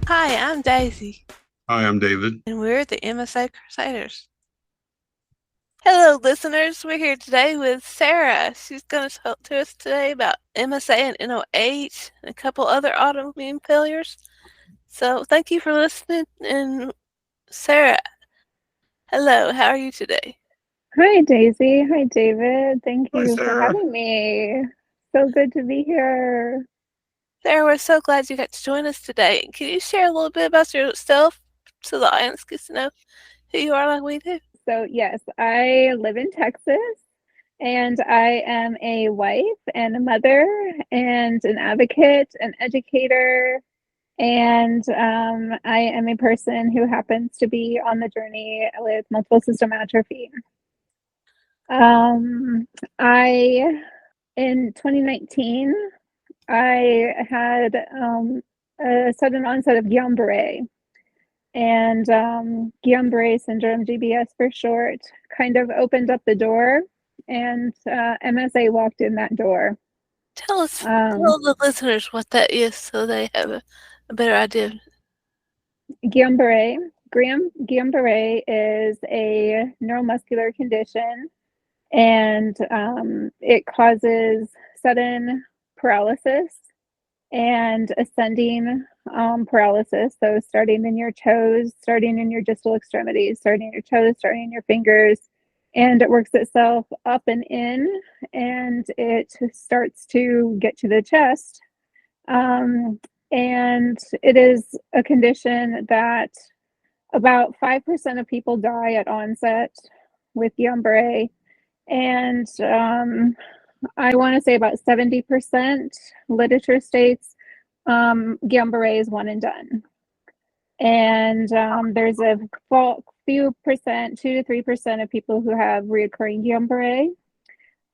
Hi, I'm Daisy, Hi, I'm David. and we're the MSA Crusaders. Hello, listeners. We're here today with Sarah. She's going to talk to us today about MSA and NOH and a couple other autoimmune failures. So, thank you for listening. And Sarah, hello, how are you today? Hi, Daisy. Hi, David. Thank Hi, you for Sarah. having me. So good to be here. Sarah, we're so glad you got to join us today. Can you share a little bit about yourself so the audience gets to know who you are like we do? So, yes, I live in Texas and I am a wife and a mother and an advocate, an educator, and I am a person who happens to be on the journey with multiple system atrophy. Um, I, in 2019, I had a sudden onset of Guillain-Barré, and Guillain-Barré syndrome, GBS for short, kind of opened up the door, and MSA walked in that door. Tell Um, the listeners what that is so they have a better idea. Guillain-Barré, Guillain-Barré is a neuromuscular condition, and it causes sudden paralysis and ascending paralysis. So, starting in your toes, starting in your distal extremities, starting in your toes, starting in your fingers. And it works itself up and in, and it starts to get to the chest. Um, and it is a condition that about 5% of people die at onset with Guillain-Barré. And I want to say about 70% literature states Guillain-Barré is one and done. And there's a few percent, 2 to 3% of people who have reoccurring Guillain-Barré.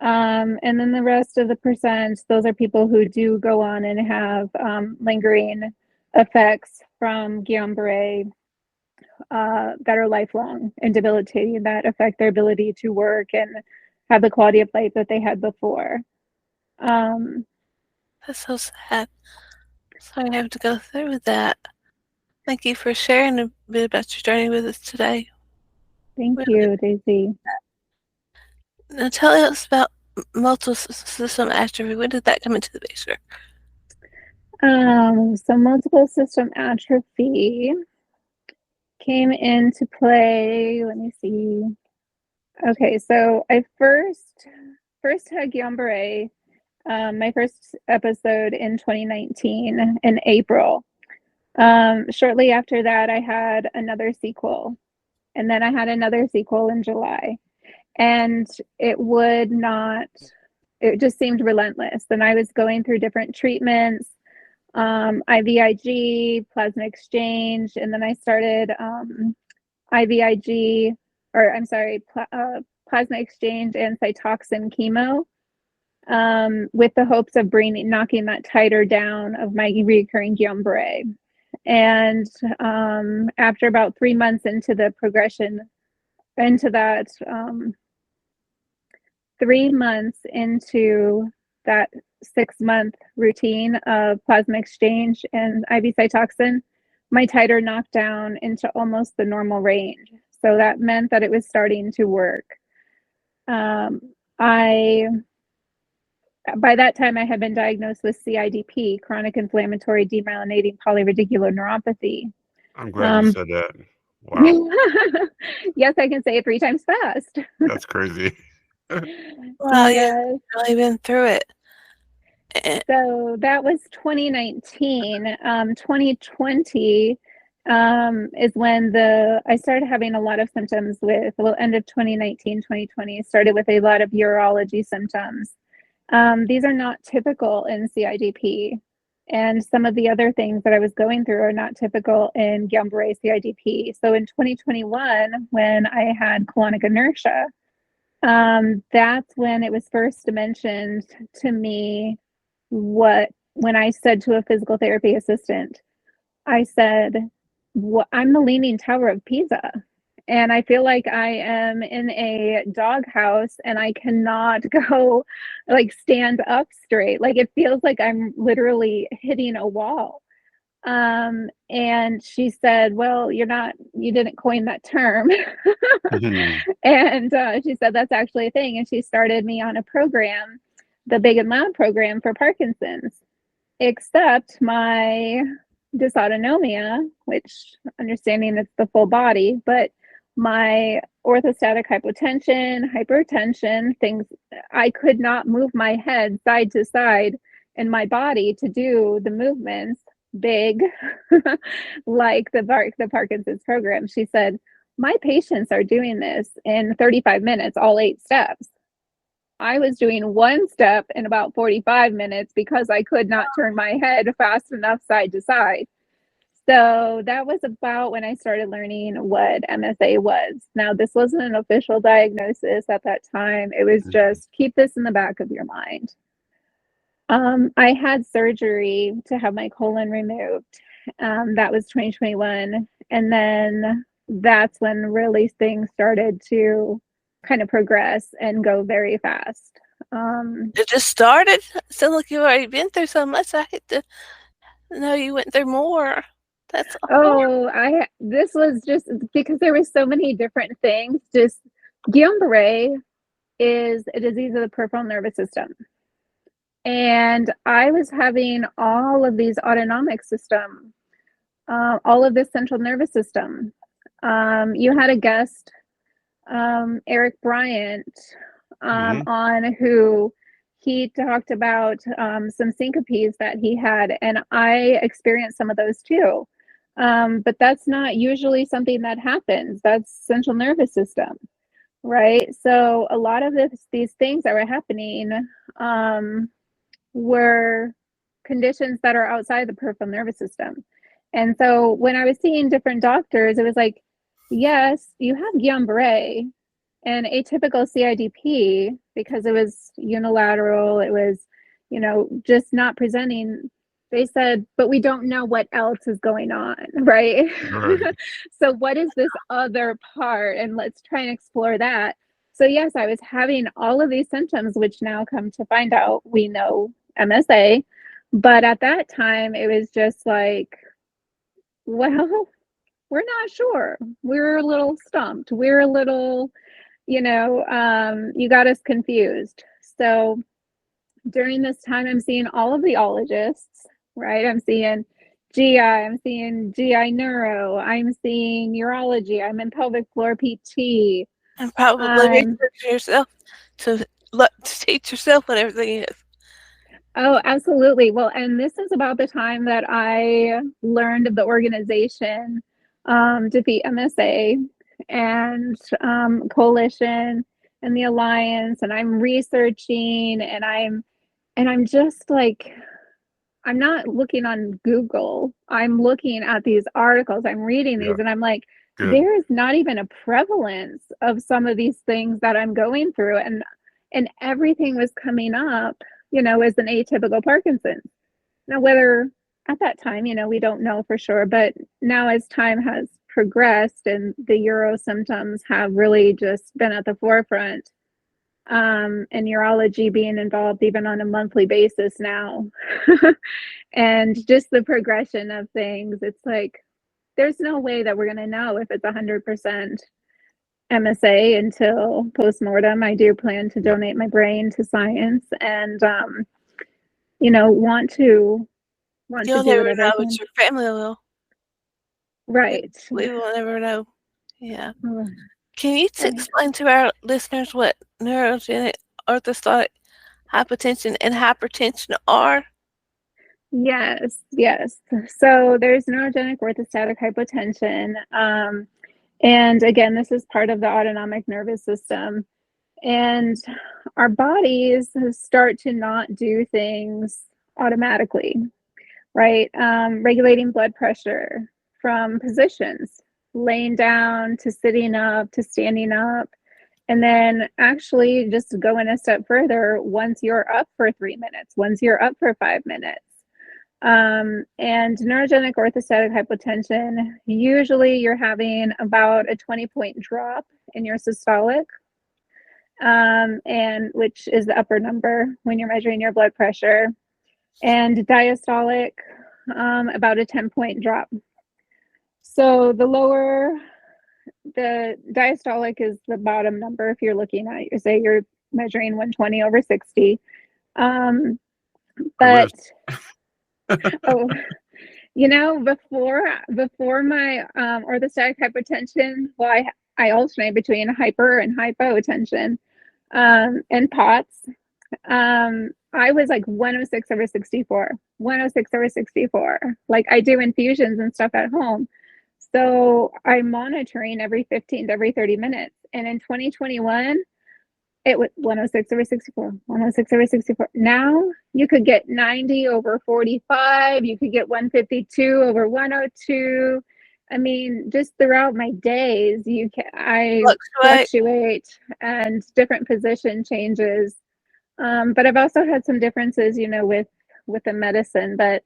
And then the rest of the percent, those are people who do go on and have lingering effects from Guillain-Barré that are lifelong and debilitating, that affect their ability to work and have the quality of life that they had before. Um, That's so sad. Sorry I have to go through with that. Thank you for sharing a bit about your journey with us today. thank Really. you, Daisy. Now tell us about multiple system atrophy. When did that come into the picture? So multiple system atrophy came into play. Let me see. Okay, so I first had Guillain-Barré, my first episode in 2019 in April. Shortly after that, I had another sequel, and then I had another sequel in July, and it would not. It just seemed relentless. And I was going through different treatments, IVIG, plasma exchange, and then I started IVIG, or I'm sorry, plasma exchange and Cytoxin chemo, with the hopes of knocking that titer down of my recurring Guillain-Barré. And after about 3 months into the progression, into that, 3 months into that 6 month routine of plasma exchange and IV Cytoxin, my titer knocked down into almost the normal range. So that meant that it was starting to work. I By that time I had been diagnosed with CIDP, chronic inflammatory demyelinating polyradicular neuropathy. I'm glad you Um, said that. Wow, yes, I can say it 3 times fast. that's crazy. Wow, you've Yes. really been through it. Eh, So that was 2019. 2020 is when I started having a lot of symptoms with, well, end of 2019, 2020, started with a lot of urology symptoms. These are not typical in CIDP. And some of the other things that I was going through are not typical in Guillain-Barré CIDP. So in 2021, when I had colonic inertia, that's when it was first mentioned to me. When I said to a physical therapy assistant, I said, I'm the Leaning Tower of Pisa. And I feel like I am in a doghouse and I cannot go like stand up straight. Like it feels like I'm literally hitting a wall. And she said, well, you didn't coin that term. Mhm. And she said, that's actually a thing. And she started me on a program, the Big and Loud program for Parkinson's, except my dysautonomia, which understanding it's the full body, but my orthostatic hypotension, hypertension, things, I could not move my head side to side in my body to do the movements big like the Parkinson's program. She said, my patients are doing this in 35 minutes, all 8 steps. I was doing 1 step in about 45 minutes because I could not turn my head fast enough side to side. So that was about when I started learning what MSA was. Now, this wasn't an official diagnosis at that time. It was just keep this in the back of your mind. I had surgery to have my colon removed. That was 2021. And then that's when really things started to kind of progress and go very fast. It just started? Sounds like you've already been through so much. I hate to know you went through more. That's hard. This was just because there were so many different things. Just Guillain-Barré is a disease of the peripheral nervous system. And I was having all of these autonomic system, all of this central nervous system. You had a guest, Eric Bryant, Mhm. on who he talked about some syncopes that he had, and I experienced some of those too. But that's not usually something that happens. That's central nervous system, right? So a lot of these things that were happening were conditions that are outside the peripheral nervous system. And so when I was seeing different doctors, it was like, yes, you have Guillain-Barré and atypical CIDP because it was unilateral, it was, just not presenting. They said, but we don't know what else is going on, right? Right. So what is this other part? And let's try and explore that. So yes, I was having all of these symptoms, which now come to find out we know MSA. But at that time, it was just like, well, we're not sure. We're a little stumped. We're a little, you got us confused. So during this time, I'm seeing all of the ologists, right? I'm seeing GI, I'm seeing GI neuro, I'm seeing urology, I'm in pelvic floor PT. And probably Um, research yourself to teach yourself what everything is. oh, absolutely. Well, and this is about the time that I learned of the organization, Defeat MSA and Coalition and the Alliance, and I'm researching and I'm just like, I'm not looking on Google. I'm looking at these articles, I'm reading Yeah. these, and I'm like, Good. there's not even a prevalence of some of these things that I'm going through. And everything was coming up, as an atypical Parkinson's. Now, whether at that time, we don't know for sure, but now as time has progressed and the Euro symptoms have really just been at the forefront, and urology being involved even on a monthly basis now. And just the progression of things, it's like there's no way that we're going to know if it's 100% MSA until postmortem. I do plan to Yeah. donate my brain to science and want to You'll do never whatever I know, but can. your family will. We, Right. we will never know. Yeah. Oh, Can you right. explain to our listeners what neurogenic orthostatic hypotension and hypertension are? Yes, yes. So there's neurogenic orthostatic hypotension. And again, this is part of the autonomic nervous system. And our bodies start to not do things automatically, right? Regulating blood pressure from positions, laying down to sitting up to standing up. And then actually just going a step further, once you're up for 3 minutes, once you're up for 5 minutes. And neurogenic orthostatic hypotension, usually you're having about a 20-point drop in your systolic, and which is the upper number when you're measuring your blood pressure. And diastolic, about a 10-point drop. So the diastolic is the bottom number if you're looking at, say you're measuring 120 over 60. But oh, before my orthostatic hypotension, well, I alternate between hyper and hypotension and POTS. I was like 106 over 64, 106 over 64. Like I do infusions and stuff at home. So I'm monitoring every 15 to every 30 minutes. And in 2021, it was 106 over 64, 106 over 64. Now you could get 90 over 45. You could get 152 over 102. I mean, just throughout my days, I fluctuate and different position changes. But I've also had some differences, with the medicine, but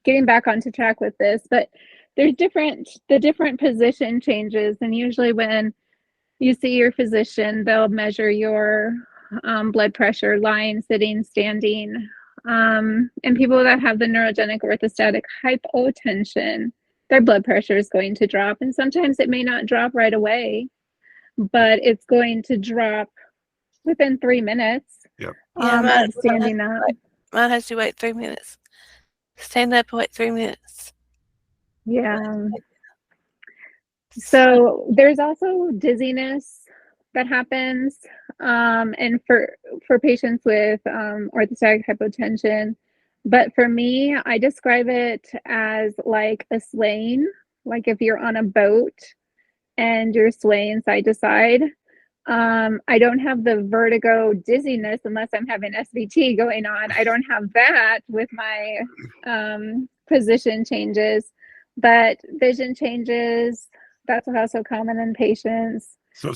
getting back onto track with this, but there's the different position changes. And usually when you see your physician, they'll measure your blood pressure, lying, sitting, standing. And people that have the neurogenic orthostatic hypotension, their blood pressure is going to drop. And sometimes it may not drop right away, but it's going to drop within 3 minutes. Yep. Of standing up. Mine has to wait 3 minutes. Stand up and wait 3 minutes. Yeah. So there's also dizziness that happens, and for patients with orthostatic hypotension. But for me, I describe it as like a swaying, like if you're on a boat and you're swaying side to side. I don't have the vertigo dizziness unless I'm having SVT going on. I don't have that with my position changes, but vision changes, that's also common in patients. So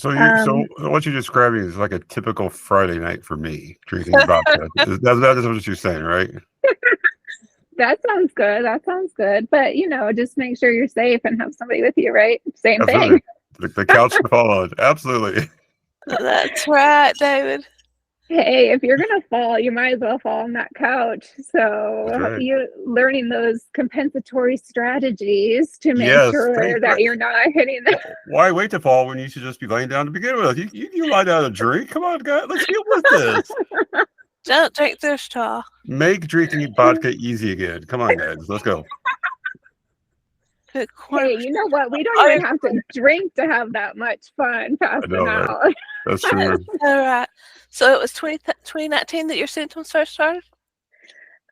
what you're describing is like a typical Friday night for me, drinking vodka. That is what you're saying, right? That sounds good. That sounds good. But, just make sure you're safe and have somebody with you, right? Same Absolutely. thing. The couch to fall on. Absolutely. That's right, David. Hey, if you're going to fall, you might as well fall on that couch. So right. You're learning those compensatory strategies to make sure that you're not hitting them. Why wait to fall when you should just be laying down to begin with? You lie down and drink. Come on, guys. Let's get with this. Don't drink their straw. Make drinking vodka easy again. Come on, guys. Let's go. Hey, you know what? We don't even have to drink to have that much fun passing out. Right? That's true. All right. So it was 2019 that your symptoms first started?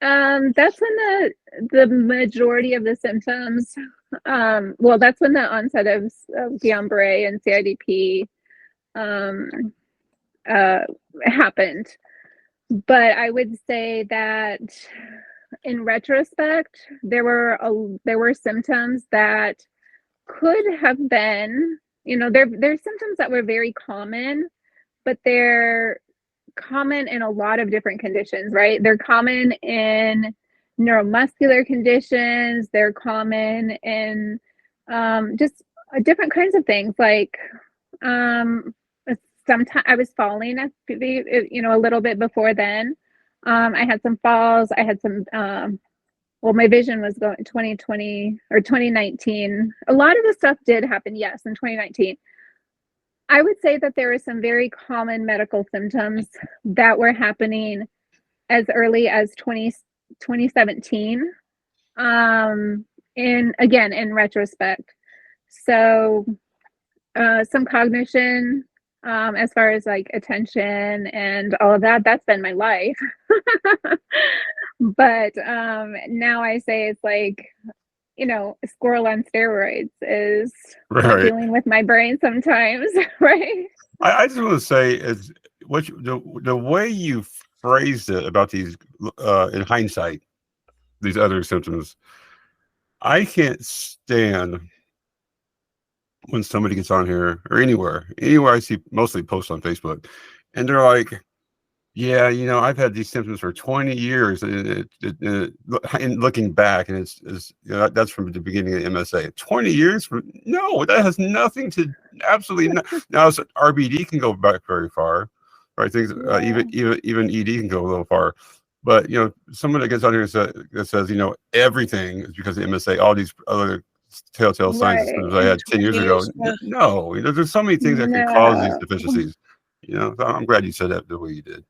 That's when the majority of the symptoms, that's when the onset of Guillain-Barré and CIDP happened. But I would say that in retrospect, there were symptoms that could have been, there's symptoms that were very common, but they're common in a lot of different conditions, right? They're common in neuromuscular conditions. They're common in just different kinds of things. Like sometimes I was falling a little bit before then. I had some falls. I had some, my vision was going 2020 or 2019. A lot of the stuff did happen, yes, in 2019. I would say that there are some very common medical symptoms that were happening as early as 2017. In retrospect. So some cognition, as far as like attention and all of that, that's been my life. But now I say it's like, a squirrel on steroids is dealing with my brain sometimes, right? I just want to say is the way you phrased it about these in hindsight, these other symptoms, I can't stand when somebody gets on here or anywhere I see mostly posts on Facebook, and they're like, yeah, I've had these symptoms for 20 years, and looking back, and it's that's from the beginning of MSA. 20 years? No, that has nothing to, absolutely not. Now, RBD can go back very far, right? Things even ED can go a little far, But someone that gets out here that says everything is because of MSA, all these other telltale signs and symptoms I Right. had 10 years ago. Years ago. No, there's so many things that can cause these No. deficiencies. So I'm glad you said that the way you did.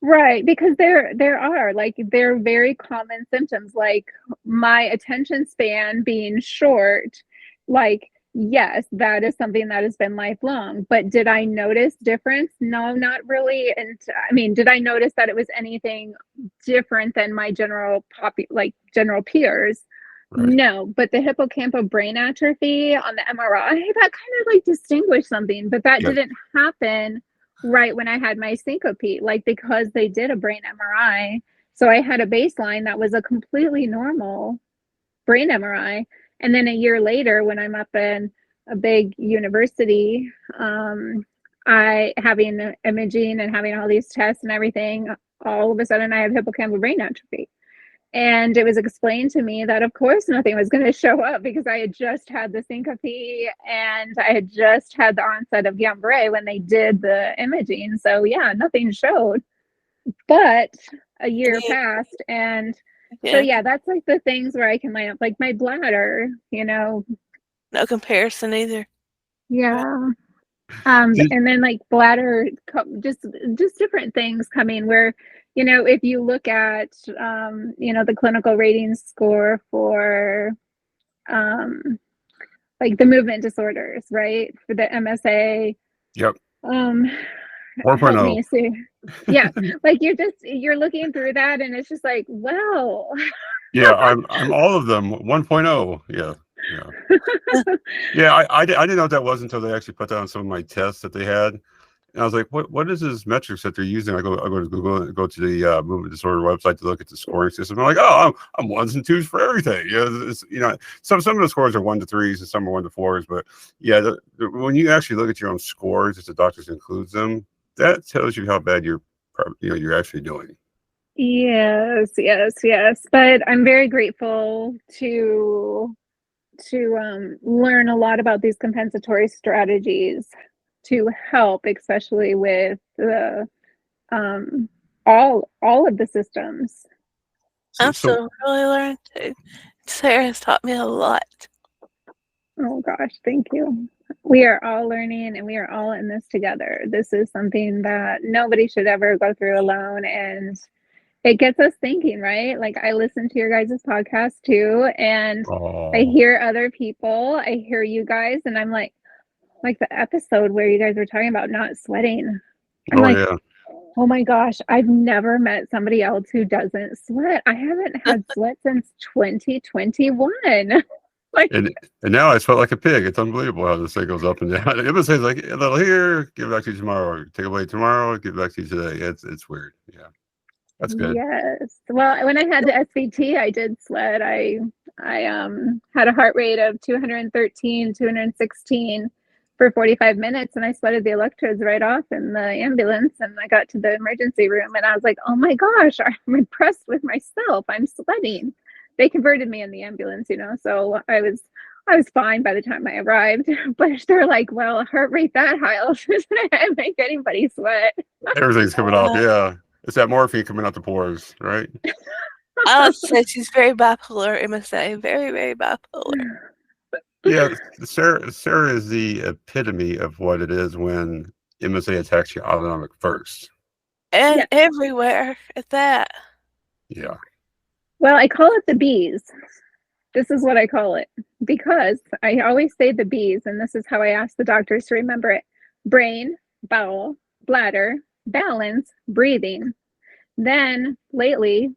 Right, because there are like they're very common symptoms, like my attention span being short. Like, yes, that is something that has been lifelong. But did I notice difference? No, not really. And I mean, did I notice that it was anything different than my like general peers? Right. No, but the hippocampal brain atrophy on the MRI, that kind of like distinguished something, but that Yeah. didn't happen right when I had my syncope, like because they did a brain MRI. So I had a baseline that was a completely normal brain MRI. And then a year later, when I'm up in a big university, I having imaging and having all these tests and everything, all of a sudden I have hippocampal brain atrophy. And it was explained to me that, of course, nothing was going to show up because I had just had the syncope and I had just had the onset of Guillain-Barré when they did the imaging. So, yeah, nothing showed. But a year passed. And so, Yeah, yeah, that's like the things where I can line up, like my bladder. no comparison either. Yeah. Did- And then like bladder, just different things coming where, if you look at, the clinical rating score for, like the movement disorders, right? For the MSA, Yep. um, help 4.0. me see. Yeah, like you're looking through that, and it's just like, well, Yeah, I'm all of them 1.0. Yeah. Yeah. Yeah, I didn't know what that was until they actually put that on some of my tests that they had. And I was like, what is this metrics that they're using? I go to Google and go to the movement disorder website to look at the scoring system. I'm like, oh, I'm ones and twos for everything. Some of the scores are 1 to 3s and some are 1 to 4s. But yeah, when you actually look at your own scores, if the doctors includes them, that tells you how bad you're actually doing. yes, yes, yes. But I'm very grateful to learn a lot about these compensatory strategies to help, especially with the um, all of the systems. So I'm so still really learning too. Sarah's taught me a lot. Oh gosh, thank you. We are all learning and we are all in this together. This is something that nobody should ever go through alone. And it gets us thinking, right? Like I listen to your guys' podcast too, and I oh hear other people, I hear you guys, and I'm like the episode where you guys were talking about not sweating. I'm oh like, yeah. oh my gosh, I've never met somebody else who doesn't sweat. I haven't had sweat since 2021. Like, And now I sweat like a pig. It's unbelievable how this thing goes up and down. It was like a little here, give it back to you tomorrow. Take away tomorrow, give it back to you today. It's weird. Yeah, that's good. yes. Well, when I had the SVT, I did sweat. I had a heart rate of 213, 216 for 45 minutes, and I sweated the electrodes right off in the ambulance, and I got to the emergency room and I was like, "Oh my gosh, I'm impressed with myself. I'm sweating." They converted me in the ambulance, so I was fine by the time I arrived. But they're like, "Well, a heart rate that high doesn't make anybody sweat." Everything's coming off. Uh, Yeah, it's that morphine coming out the pores, right? I would say she's very bipolar, MSA. Very, very bipolar. Yeah, Sarah is the epitome of what it is when MSA attacks your autonomic first. And Yeah. everywhere at that. Yeah. Well, I call it the bees. This is what I call it because I always say the bees, and this is how I ask the doctors to remember it: brain, bowel, bladder, balance, breathing. Then lately,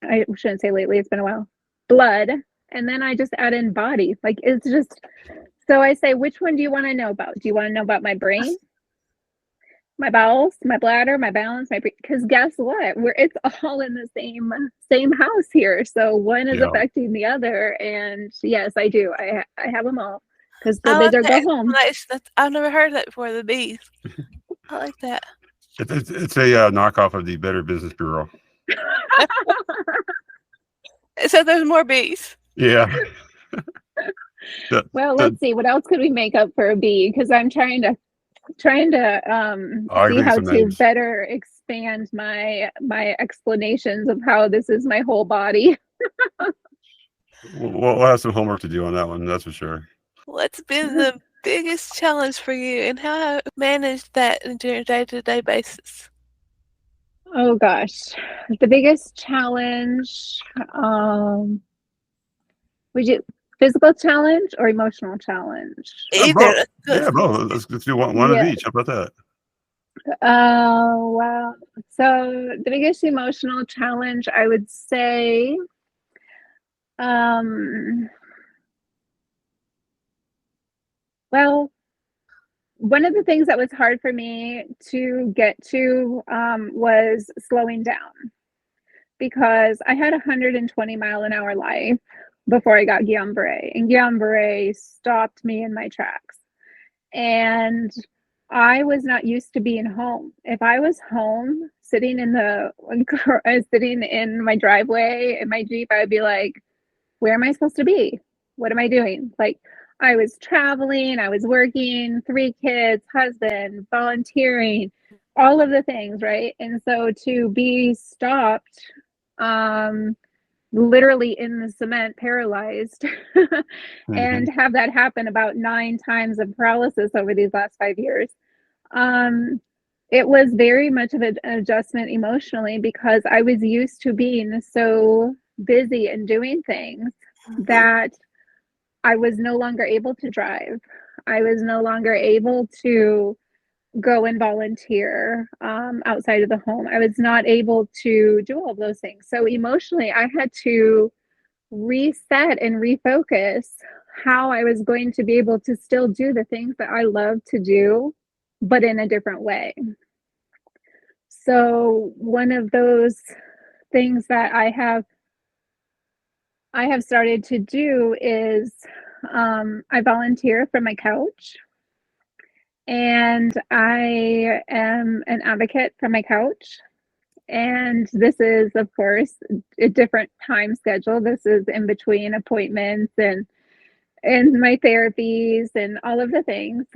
I shouldn't say lately, it's been a while, blood. And then I just add in body. Like it's just, so I say, which one do you want to know about? Do you want to know about my brain, my bowels, my bladder, my balance, because guess what? It's all in the same house here. So one is Yeah. affecting the other. And yes, I do. I have them all because go I big like or that go home. explanation. I've never heard that before, the bees. I like that. It's a knockoff of the Better Business Bureau. So there's more bees. Yeah. The, Well, the, let's see. What else could we make up for a bee? Because I'm trying to I see think how some to names. better expand my explanations of how this is my whole body. We'll have some homework to do on that one. That's for sure. What's been the biggest challenge for you, and how have you managed that on your day-to-day basis? Oh gosh, the biggest challenge, would you physical challenge or emotional challenge? Either. Bro, yeah, bro. Let's do one of Yeah. each. How about that? Well, so the biggest emotional challenge I would say, well, one of the things that was hard for me to get to was slowing down because I had a 120-mile-an-hour life before I got Guillain-Barré, and Guillain-Barré stopped me in my tracks. And I was not used to being home. If I was home sitting in my driveway in my Jeep, I would be like, where am I supposed to be? What am I doing? Like, I was traveling, I was working, 3 kids, husband, volunteering, all of the things, right? And so to be stopped, literally in the cement, paralyzed, and have that happen about 9 times of paralysis over these last 5 years. It was very much of an adjustment emotionally because I was used to being so busy and doing things that I was no longer able to drive. I was no longer able to go and volunteer outside of the home. I was not able to do all of those things. So emotionally, I had to reset and refocus how I was going to be able to still do the things that I love to do, but in a different way. So one of those things that I have started to do is I volunteer from my couch, and I am an advocate from my couch. And this is, of course, a different time schedule. This is in between appointments and my therapies and all of the things.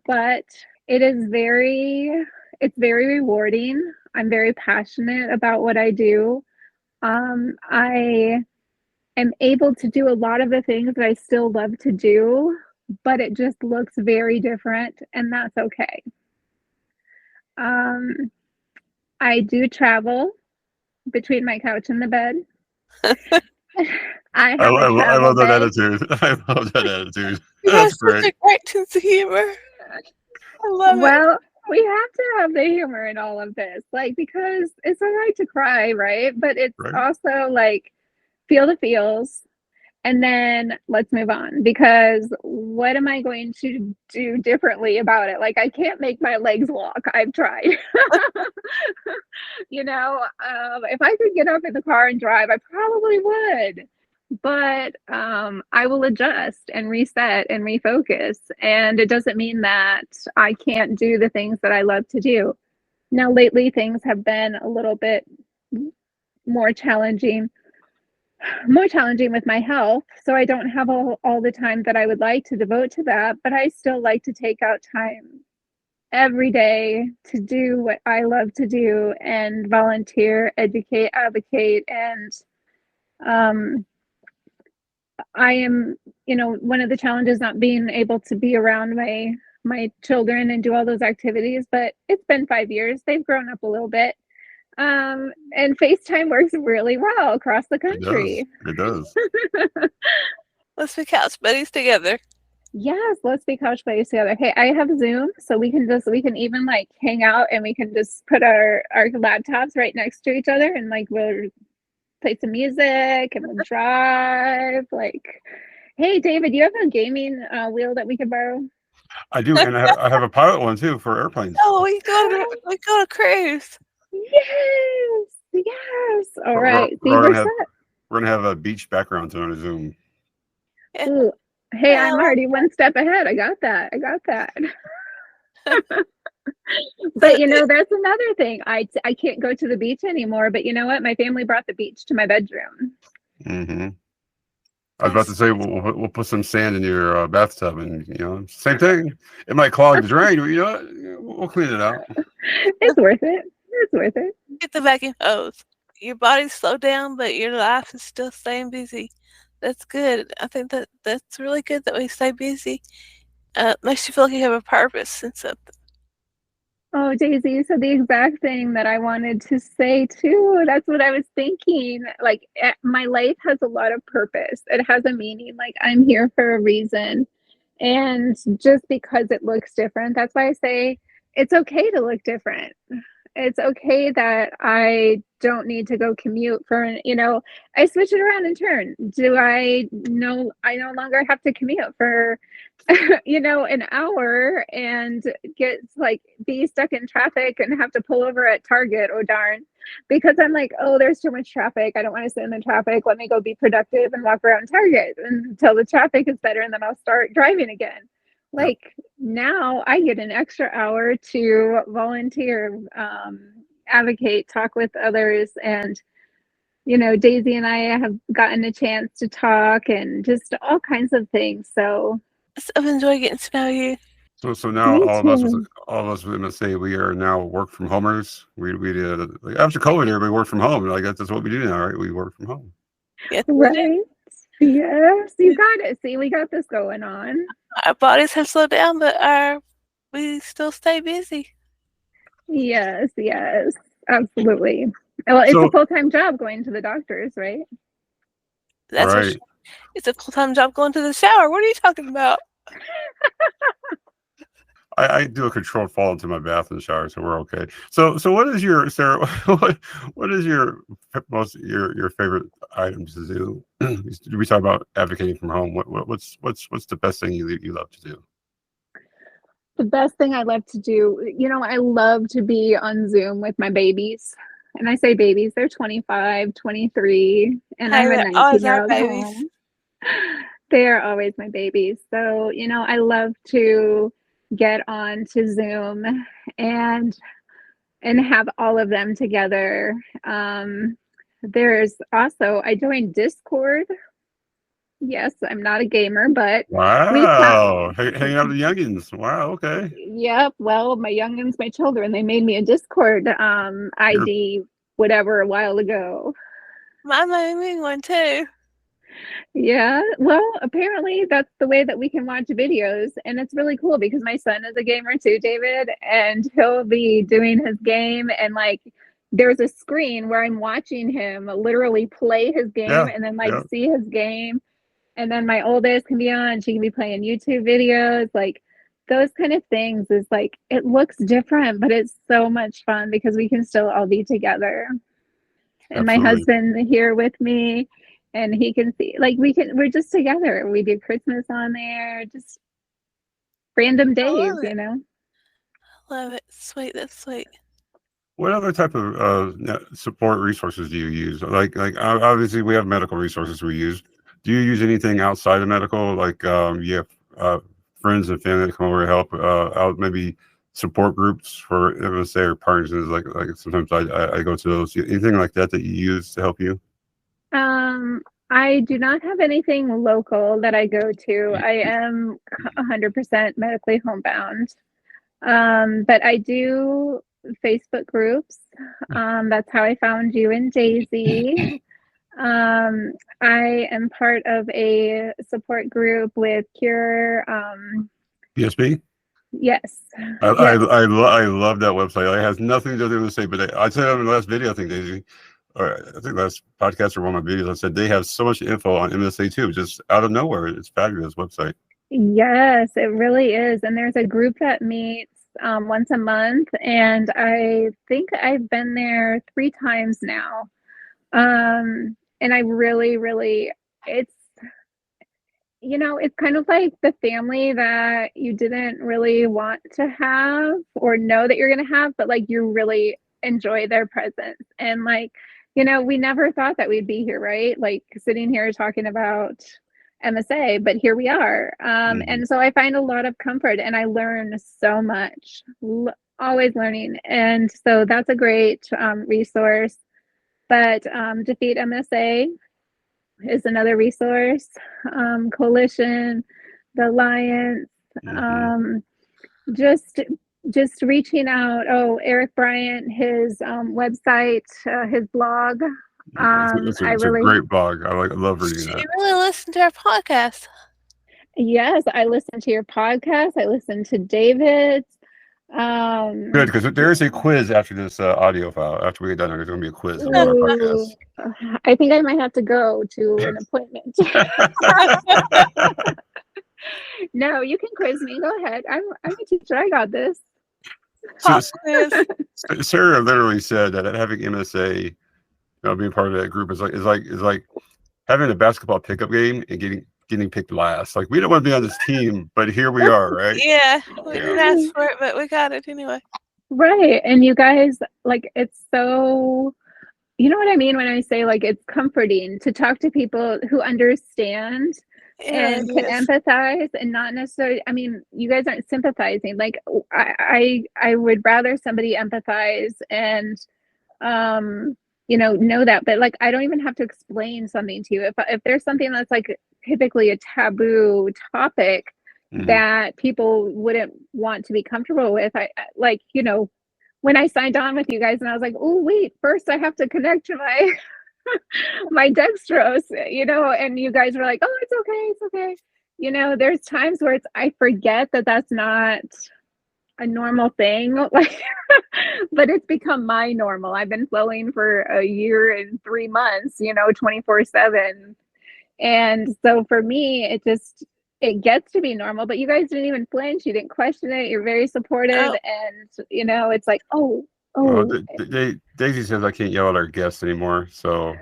But it's very rewarding. I'm very passionate about what I do. I am able to do a lot of the things that I still love to do, but it just looks very different, and that's okay. I do travel between my couch and the bed. I have a I travel love that bed. attitude. I love that attitude. You have That's such great. a great sense of humor. I love it. Well, we have to have the humor in all of this, like, because it's all right to cry, right? But it's Right. also like feel the feels, and then let's move on, because what am I going to do differently about it? Like, I can't make my legs walk. I've tried. If I could get up in the car and drive, I probably would. But I will adjust and reset and refocus. And it doesn't mean that I can't do the things that I love to do. Now, lately, things have been a little bit more challenging with my health. So I don't have all the time that I would like to devote to that. But I still like to take out time every day to do what I love to do and volunteer, educate, advocate. And I am, one of the challenges not being able to be around my children and do all those activities, but it's been 5 years. They've grown up a little bit. And FaceTime works really well across the It does. country. It does. Let's be couch buddies together. Yes, let's be couch buddies together. Hey, I have Zoom, so we can even like hang out, and we can just put our laptops right next to each other, and like we'll play some music and we'll drive. Like, hey, David, you have a gaming wheel that we could borrow? I do, and I have a pilot one too for airplanes. Oh, we go to cruise. Yes, yes. All We're, right, see, we're we're gonna have set. we're gonna have a beach background on Zoom. Yeah. Ooh. Hey, Yeah, I'm already one step ahead. I got that. But that's another thing. I can't go to the beach anymore. But you know what? My family brought the beach to my bedroom. Mm-hmm. I was about to say we'll put some sand in your bathtub, and same thing. It might clog the drain, but we'll clean it out. It's worth it. It's worth it. Get the vacuum hose. Your body's slowed down, but your life is still staying busy. That's good. I think that's really good that we stay busy. Makes you feel like you have a purpose and something. Oh, Daisy, you said the exact thing that I wanted to say too. That's what I was thinking. Like, my life has a lot of purpose. It has a meaning. Like, I'm here for a reason. And just because it looks different, that's why I say it's okay to look different. It's okay that I don't need to go commute for I switch it around in turn. Do I know I no longer have to commute for an hour and get like be stuck in traffic and have to pull over at Target, oh darn. Because I'm like, oh, there's too much traffic. I don't want to sit in the traffic. Let me go be productive and walk around Target until the traffic is better and then I'll start driving again. Yep. Like now I get an extra hour to volunteer, advocate, talk with others. And, Daisy and I have gotten a chance to talk and just all kinds of things. So I've enjoyed getting to know you. So now me too. all of us would say we are now work from homers. We did like after COVID, everybody worked from home. Like that's what we do now, right? We work from home. Yes, we do. Right. Yes, you got it. See, we got this going on. Our bodies have slowed down, but we still stay busy. Yes, yes, absolutely. Well, it's a So full-time job going to the doctors, right? That's for right, sure. It's a full-time job going to the shower. What are you talking about? I do a controlled fall into my bath and shower, so we're okay. So what is your Sarah? What is your your favorite items to do? We talk about advocating from home. What's the best thing you love to do? The best thing I love to do, I love to be on Zoom with my babies. And I say babies, they're 25, 23, and I Hey, have a they're always our 19-year-old babies. home. They are always my babies. So, I love to get on to Zoom and have all of them together. There's also I joined Discord. Yes, I'm not a gamer, but we Wow, found hanging out with the youngins. Wow, okay. yep, well, my youngins, my children, they made me a Discord You're ID whatever a while ago. My made me one too. Yeah, well, apparently that's the way that we can watch videos. And it's really cool because my son is a gamer too, David, and he'll be doing his game. And like, there's a screen where I'm watching him literally play his game yeah, and then like yeah. see his game. And then my oldest can be on, she can be playing YouTube videos. Like, those kind of things is like, it looks different, but it's so much fun because we can still all be together. And my Absolutely. husband here with me, and he can see like we're just together. We do Christmas on there, just random I days, love it. Love it. Sweet. That's sweet. What other type of support resources do you use? Obviously we have medical resources we use. Do you use anything outside of medical? Like you have friends and family that come over to help out, maybe support groups for MSA or Parkinson's. Like sometimes I go to those. Anything like that that you use to help you? I do not have anything local that I go to. I am 100% medically homebound. But I do Facebook groups. That's how I found you and Daisy. I am part of a support group with Cure. PSP. Yes, I yes, I love that website. It has nothing to do with say, but I said in the last video, I think Daisy, or I think last podcast or one of my videos, I said they have so much info on MSA too, just out of nowhere. It's fabulous website. yes, it really is. And there's a group that meets once a month, and I think I've been there 3 times now. And I really, really, it's it's kind of like the family that you didn't really want to have or know that you're going to have, but like you really enjoy their presence. And like, we never thought that we'd be here, right? Like sitting here talking about MSA, but here we are. Mhm. And so I find a lot of comfort and I learn so much, always learning. And so that's a great resource. But Defeat MSA is another resource. Coalition, the Alliance, Mhm. um, just just reaching out. Oh, Eric Bryant, his website, his blog. I It's a really, great blog. I love reading She that. really listened to our podcast. yes, I listen to your podcast. I listen to David's. Good, because there is a quiz after this audio file. After we get done, there's going to be a quiz about our Ooh, podcast. I think I might have to go to an appointment. No, you can quiz me. Go ahead. I'm a teacher. I got this. So, Pop quiz. Sarah literally said that having MSA, being part of that group is like having a basketball pickup game and getting picked last. Like we don't want to be on this team, but here we are, right? Yeah, we Yeah. didn't ask for it, but we got it anyway. Right. And you guys, like, it's so, you know what I mean when I say, like, it's comforting to talk to people who understand It and really can is. empathize, and not necessarily, I mean, you guys aren't sympathizing. Like, I would rather somebody empathize and know that, but like I don't even have to explain something to you. If there's something that's like typically a taboo topic that people wouldn't want to be comfortable with, I like, when I signed on with you guys and I was like, oh wait, first I have to connect to my my dextrose, and you guys were like, oh, it's okay. There's times where I forget that that's not a normal thing, like, but it's become my normal. I've been flowing for a year and 3 months, 24/7. And so for me, it gets to be normal, but you guys didn't even flinch. You didn't question it. You're very supportive. Oh, And, it's like, Well, oh. Daisy says I can't yell at our guests anymore, so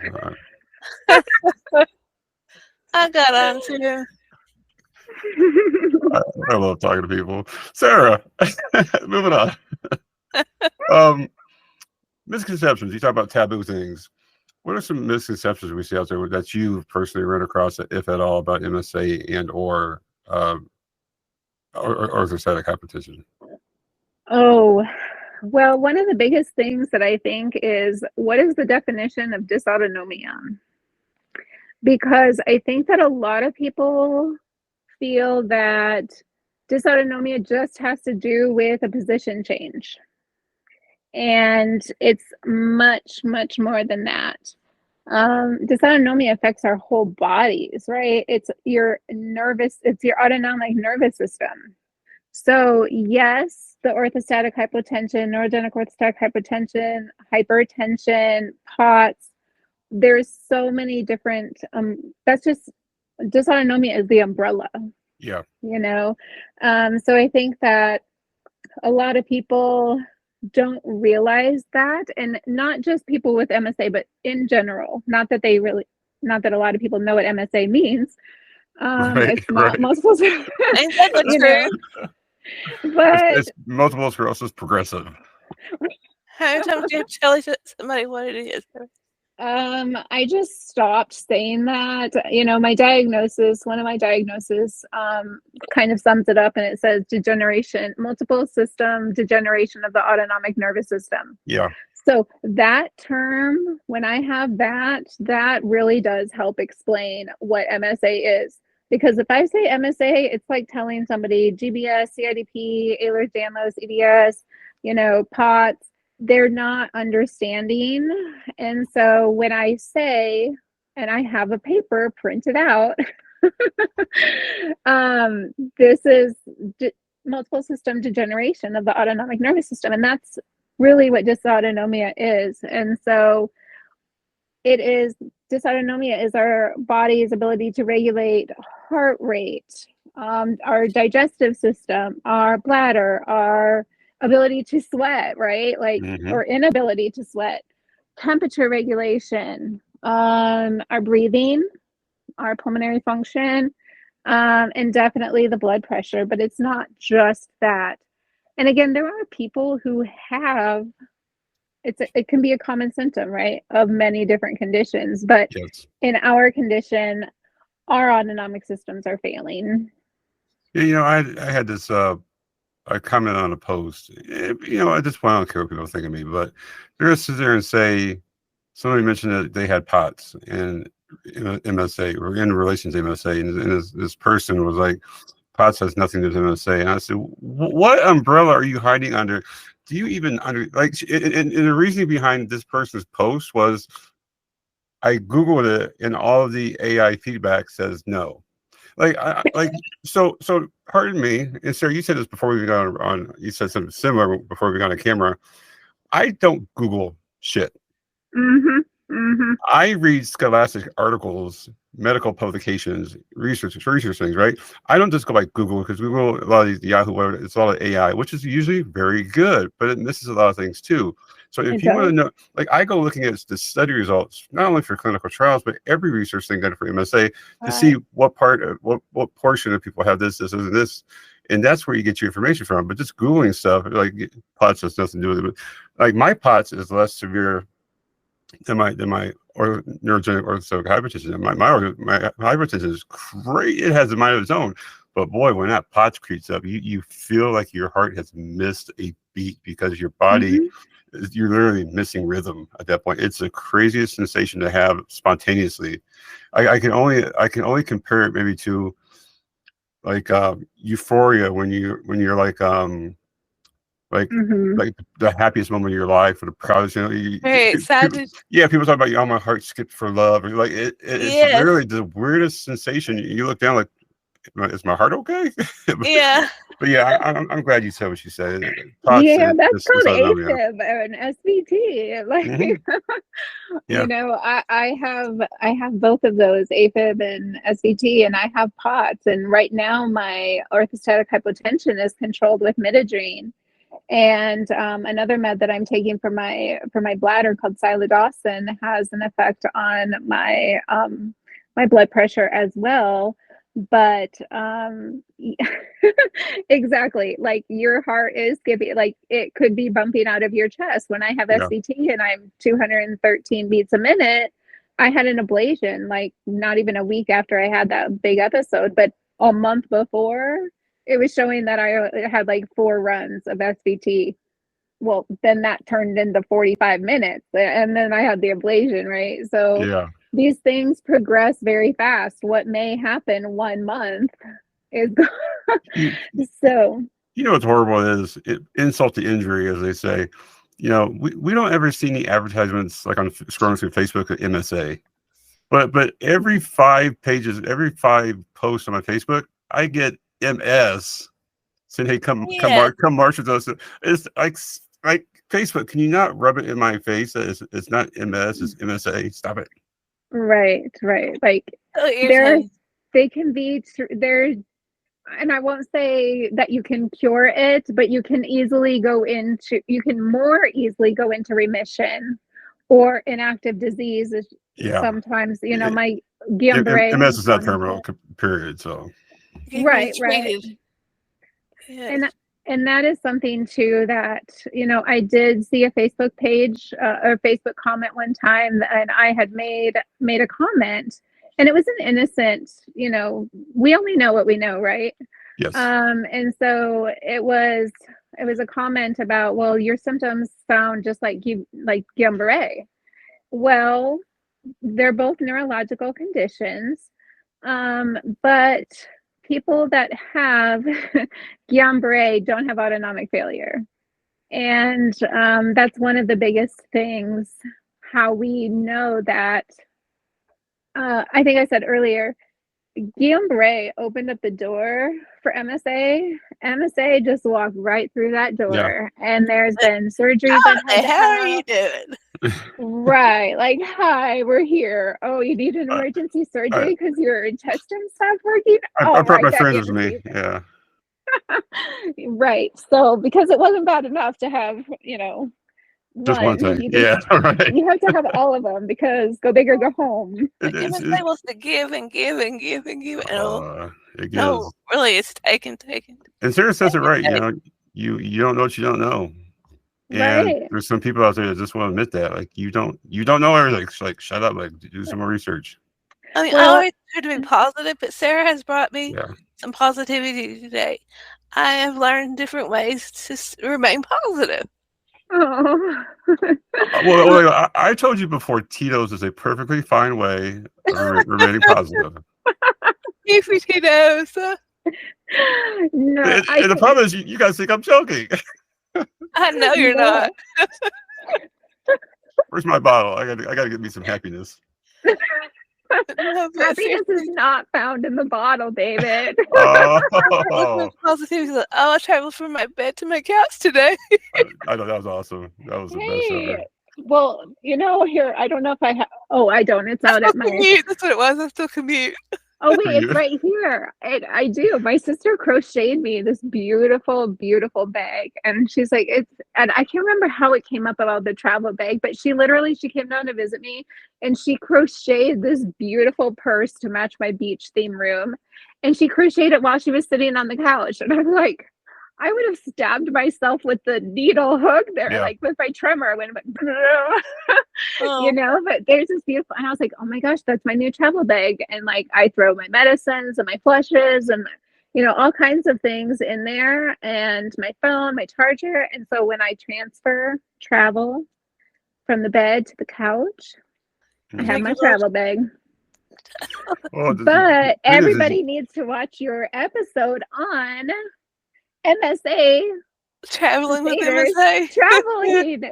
I got on too. I love talking to people. Sarah, moving on. Misconceptions. You talk about taboo things. What are some misconceptions we see out there that you've personally run across, if at all, about MSA and or orthostatic hypotension? Oh, well, one of the biggest things that I think is, what is the definition of dysautonomia? Because I think that a lot of people feel that dysautonomia just has to do with a position change. And it's much, much more than that. Dysautonomia affects our whole bodies, right? It's your autonomic nervous system. So yes, the orthostatic hypotension, neurogenic orthostatic hypotension, hypertension, POTS, there's so many different, that's just, dysautonomia is the umbrella. Yeah. So I think that a lot of people don't realize that, and not just people with MSA, but in general, not that a lot of people know what MSA means. It's not multiple, Ain't that the truth? But it's multiple sclerosis progressive. How many times do you have to tell somebody what it is? I just stopped saying that. One of my diagnoses, kind of sums it up, and it says multiple system degeneration of the autonomic nervous system. Yeah. So that term, when I have that really does help explain what MSA is. Because if I say MSA, it's like telling somebody GBS, CIDP, Ehlers-Danlos, EDS, POTS. They're not understanding. And so when I say, and I have a paper printed out, this is multiple system degeneration of the autonomic nervous system. And that's really what dysautonomia is. And so dysautonomia is our body's ability to regulate heart rate, our digestive system, our bladder, our ability to sweat, right? Like, or inability to sweat, temperature regulation, our breathing, our pulmonary function, and definitely the blood pressure. But it's not just that. And again, there are people who have, it can be a common symptom, right, of many different conditions. But yes. In our condition, our autonomic systems are failing. Yeah, I had this I comment on a post. At this point, I don't care what people think of me, but they're going to sit there and say, somebody mentioned that they had POTS and MSA, or in relation to MSA, and this person was like, POTS has nothing to do with MSA. And I said, what umbrella are you hiding under? Do you even under like? And the reasoning behind this person's post was, I Googled it, and all of the AI feedback says no. Like, so. Pardon me, and Sarah, you said this before we got on. You said something similar before we got on camera. I don't Google shit. Mhm. Mhm. I read scholastic articles, medical publications, research things, right? I don't just go by Google, because Google, a lot of these Yahoo, whatever, it's all AI, which is usually very good, but it misses a lot of things too. So if It you want to does. know, like, I go looking at the study results, not only for clinical trials, but every research thing done for MSA, to see Right. what part of what portion of people have this, and this. And that's where you get your information from. But just Googling stuff, like POTS has nothing to do with it. But like my POTS is less severe than my or neurogenic orthostatic hypertension. My hypertension is great. It has a mind of its own. But boy, when that POTS creeps up, you feel like your heart has missed a beat, because your body, Mhm. you're literally missing rhythm at that point. It's the craziest sensation to have spontaneously. I can only compare it maybe to like euphoria, when you're like Mhm. like the happiest moment of your life, or the proudest. Very excited. Yeah, people talk about, oh, my heart skipped for love, or like it's Yes. literally the weirdest sensation. You look down, like, is my heart okay? Yeah. But yeah, I'm glad you said what you said. Thoughts, Yeah, that's it's called unknown. Yeah. AFib and SVT. Like, Hmm. Yeah. I have both of those, AFib and SVT, and I have POTS. And right now, my orthostatic hypotension is controlled with midodrine. And another med that I'm taking for my bladder called silodosin has an effect on my blood pressure as well. But exactly, like your heart is skipping, like it could be bumping out of your chest. When I have Yeah. SVT and I'm 213 beats a minute, I had an ablation like not even a week after I had that big episode, but a month before it was showing that I had like 4 runs of SVT. Well, then that turned into 45 minutes, and then I had the ablation, right? So Yeah. these things progress very fast. What may happen 1 month is You, so. you know what's horrible is insult to injury, as they say. We don't ever see any advertisements like on scrolling through Facebook at MSA. But every 5 pages, every 5 posts on my Facebook, I get MS saying, "Hey, Yes. come march with us." It's like Facebook. Can you not rub it in my face that it's not MS, it's MSA? Stop it. Right, right. Like So there, irritating. they can be there, and I won't say that you can cure it, but you can more easily go into remission or inactive disease. Yeah, Sometimes, it, my Guillain-Barré has MS is not gone terminal. into. Period. So You can be Right, right. treated. And Yes. and that is something too that, I did see a Facebook page, or Facebook comment one time, and I had made a comment, and it was an innocent, we only know what we know, right? yes, And so it was a comment about, well, your symptoms sound just like Guillain-Barré. Well, they're both neurological conditions, but people that have Guillain-Barré don't have autonomic failure. And that's one of the biggest things, how we know that. I think I said earlier, Guillain-Barré opened up the door for MSA. MSA just walked right through that yeah. door. And there's Like, been surgeries how I've the had to hell are you have. doing? Right. Like, hi, we're here. Oh, you need an I, emergency I, surgery because your intestines stopped working? I All brought right, my that friends with me. interview. Yeah, Right. So because it wasn't bad enough to have, just one one, thing. Yeah, right. you have to have all of them, because go big or go home. It, Like it's, MSA it's wants to give and give and give and give. And it no, gives. really, it's taken, taken, And Sarah says it taken, right. taken. You don't know what you don't know. And Right. there's some people out there that just won't admit that. Like, you don't know everything. It's like, shut up. Like, do some more research. I mean, I Well, always try to be positive, but Sarah has brought me Yeah. some positivity today. I have learned different ways to remain positive. oh. Well, I told you before, Tito's is a perfectly fine way of remaining positive. If you knows. No, And the problem is, you guys think I'm joking. I know you're no. not. Where's my bottle? I gotta get me some happiness. No, but Happiness is seriously, not found in the bottle, David. look Oh, at positivity. Like, oh, I traveled from my bed to my couch today. I know that was awesome. That was the best Hey, ever. well, here, I don't know if I have. Oh, I don't. It's I out still at my. commute. That's what it was. I still commute. Oh, For wait, it's you. right here. I do. My sister crocheted me this beautiful, beautiful bag. And she's like, and I can't remember how it came up about the travel bag, but she came down to visit me and she crocheted this beautiful purse to match my beach theme room. And she crocheted it while she was sitting on the couch. And I'm like, I would have stabbed myself with the needle hook there, Yeah. like with my tremor when it went, Oh, but there's this beautiful, and I was like, oh my gosh, that's my new travel bag. And like, I throw my medicines and my flushes and, all kinds of things in there, and my phone, my charger. And so when I travel from the bed to the couch, I you have Mhm. make my your little travel bag. Oh, But good news is everybody needs to watch your episode on MSA traveling with Crusaders MSA. traveling.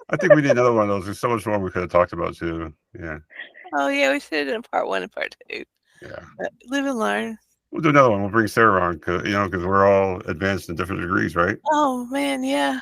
I think we need another one of those. There's so much more we could have talked about too. Yeah, Oh yeah, we should have done part 1 and part 2. yeah. But live and learn. We'll do another one. We'll bring Sarah on because we're all advanced in different degrees, right? Oh man, yeah.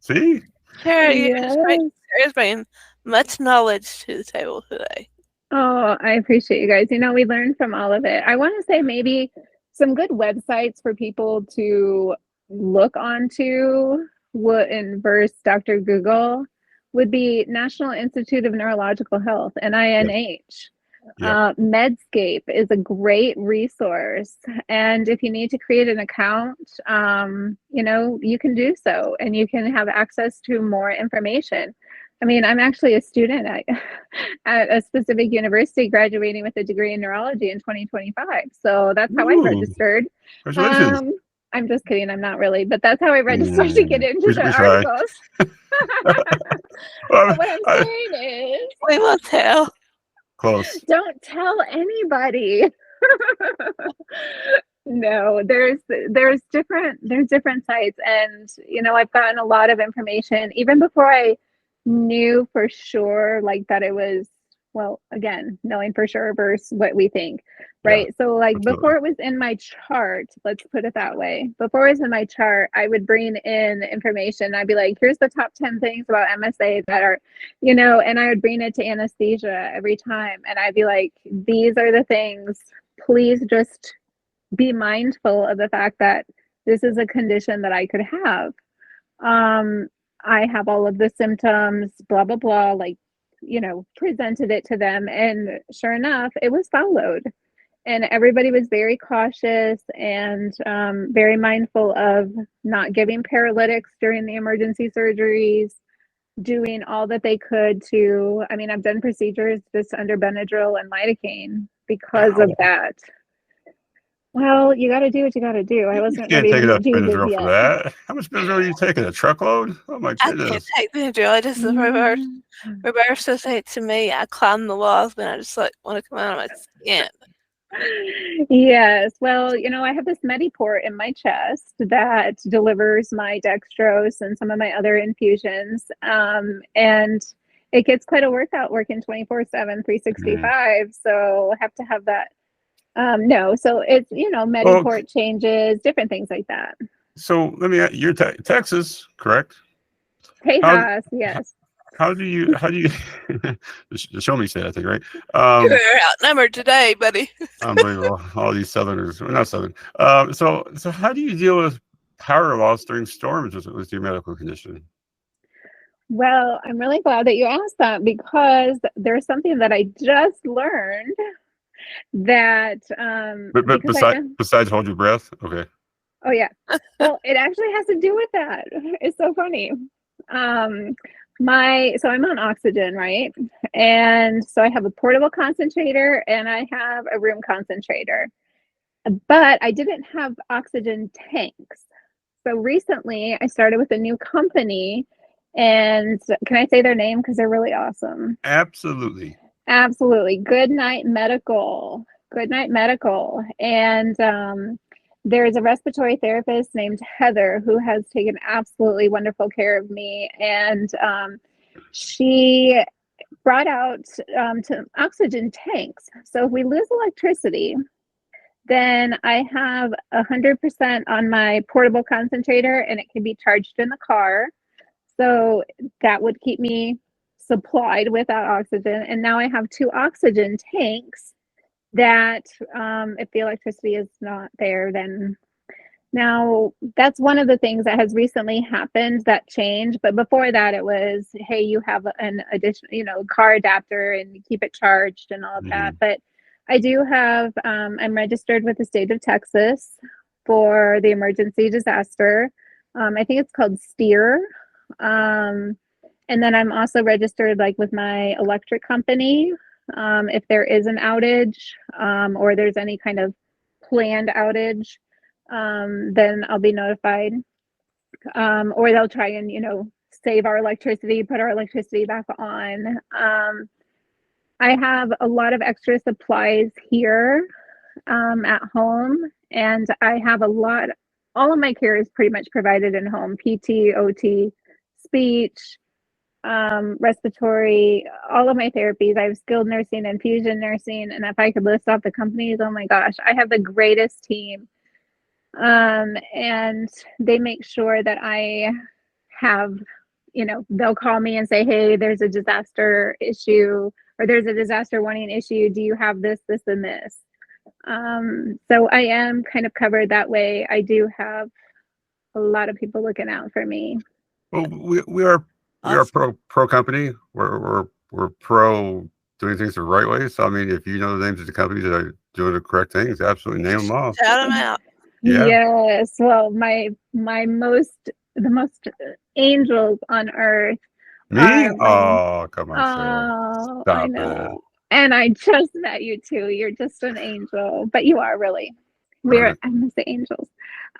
See, Sarah, Yes. Sarah's bringing much knowledge to the table today. Oh, I appreciate you guys. We learned from all of it. I want to say maybe some good websites for people to look onto would and versus Dr. Google would be National Institute of Neurological Health, yep, NINH. yep. Medscape is a great resource. And if you need to create an account, you can do so and you can have access to more information. I mean, I'm actually a student at a specific university graduating with a degree in neurology in 2025. So that's how I Ooh, registered. congratulations. Um, I'm just kidding. I'm not really, but that's how I registered to get Mm, into the we try. articles. Well, But what I'm saying is, We will tell. close. don't tell anybody. No, there's different sites, and I've gotten a lot of information even before I knew for sure, like, that it was, well, again, knowing for sure versus what we think, Yeah, right? So like absolutely. before it was in my chart, let's put it that way. Before it was in my chart, I would bring in information. I'd be like, here's the top 10 things about MSA that are, and I would bring it to anesthesia every time, and I'd be like, these are the things. Please just be mindful of the fact that this is a condition that I could have. Um, I have all of the symptoms, blah, blah, blah, like, presented it to them. And sure enough, it was followed. And everybody was very cautious and very mindful of not giving paralytics during the emergency surgeries, doing all that they could to, I mean, I've done procedures just under Benadryl and lidocaine because of Ow. that. Well, you got to do what you got to do. I You wasn't can't ready take to enough meet Jesus Benadryl for yet. that. How much Benadryl are you taking? A truckload? Oh my I can't goodness. take Benadryl. I just the reverse does it to me. I climb the walls, but I just like want to come out of my skin. Yes. Well, I have this Mediport in my chest that delivers my dextrose and some of my other infusions. And it gets quite a workout working 24/7, Mm. 365. So I have to have that. No, so it's, Well, Mediport changes, different things like that. so let me ask you're Texas, correct? How Tejas, yes. how do you show me say I think, right? You're outnumbered today, buddy. Unbelievable. All these Southerners, well, not Southern. So how do you deal with power loss during storms with your medical condition? Well, I'm really glad that you asked that because there's something that I just learned that But because I am. besides hold your breath, okay. Oh yeah. Well, it actually has to do with that. It's so funny. Um so I'm on oxygen, right? And so I have a portable concentrator and I have a room concentrator. But I didn't have oxygen tanks. So recently I started with a new company, and can I say their name because they're really awesome? Absolutely. Absolutely. Good Night Medical. Goodnight Medical. And there's a respiratory therapist named Heather who has taken absolutely wonderful care of me. And she brought out to oxygen tanks. So if we lose electricity, then I have 100% on my portable concentrator and it can be charged in the car. So that would keep me supplied with that oxygen. And now I have 2 oxygen tanks that if the electricity is not there, then now that's one of the things that has recently happened, that change. But before that, it was, hey, you have an additional, car adapter and keep it charged and all of that. But I do have, I'm registered with the state of Texas for the emergency disaster. I think it's called STEER. And then I'm also registered like with my electric company. If there is an outage or there's any kind of planned outage, then I'll be notified. Or they'll try and, save our electricity, put our electricity back on. I have a lot of extra supplies here at home, and I have all of my care is pretty much provided in home: PT, OT, speech, respiratory, all of my therapies. I have skilled nursing, infusion nursing, and if I could list off the companies, oh my gosh, I have the greatest team. And they make sure that I have, they'll call me and say, hey, there's a disaster issue, or there's a disaster warning issue. Do you have this, this, and this? So I am kind of covered that way. I do have a lot of people looking out for me. Well, we are pro company. We're pro doing things the right way. So I mean, if you know the names of the companies that are doing the correct things, absolutely name them off. Shout them out. Yeah. Yes. Well, the most angels on earth. Me? Oh, come on, Sarah. Oh, Stop I know. And I just met you too. You're just an angel, but you are really. I'm gonna say angels.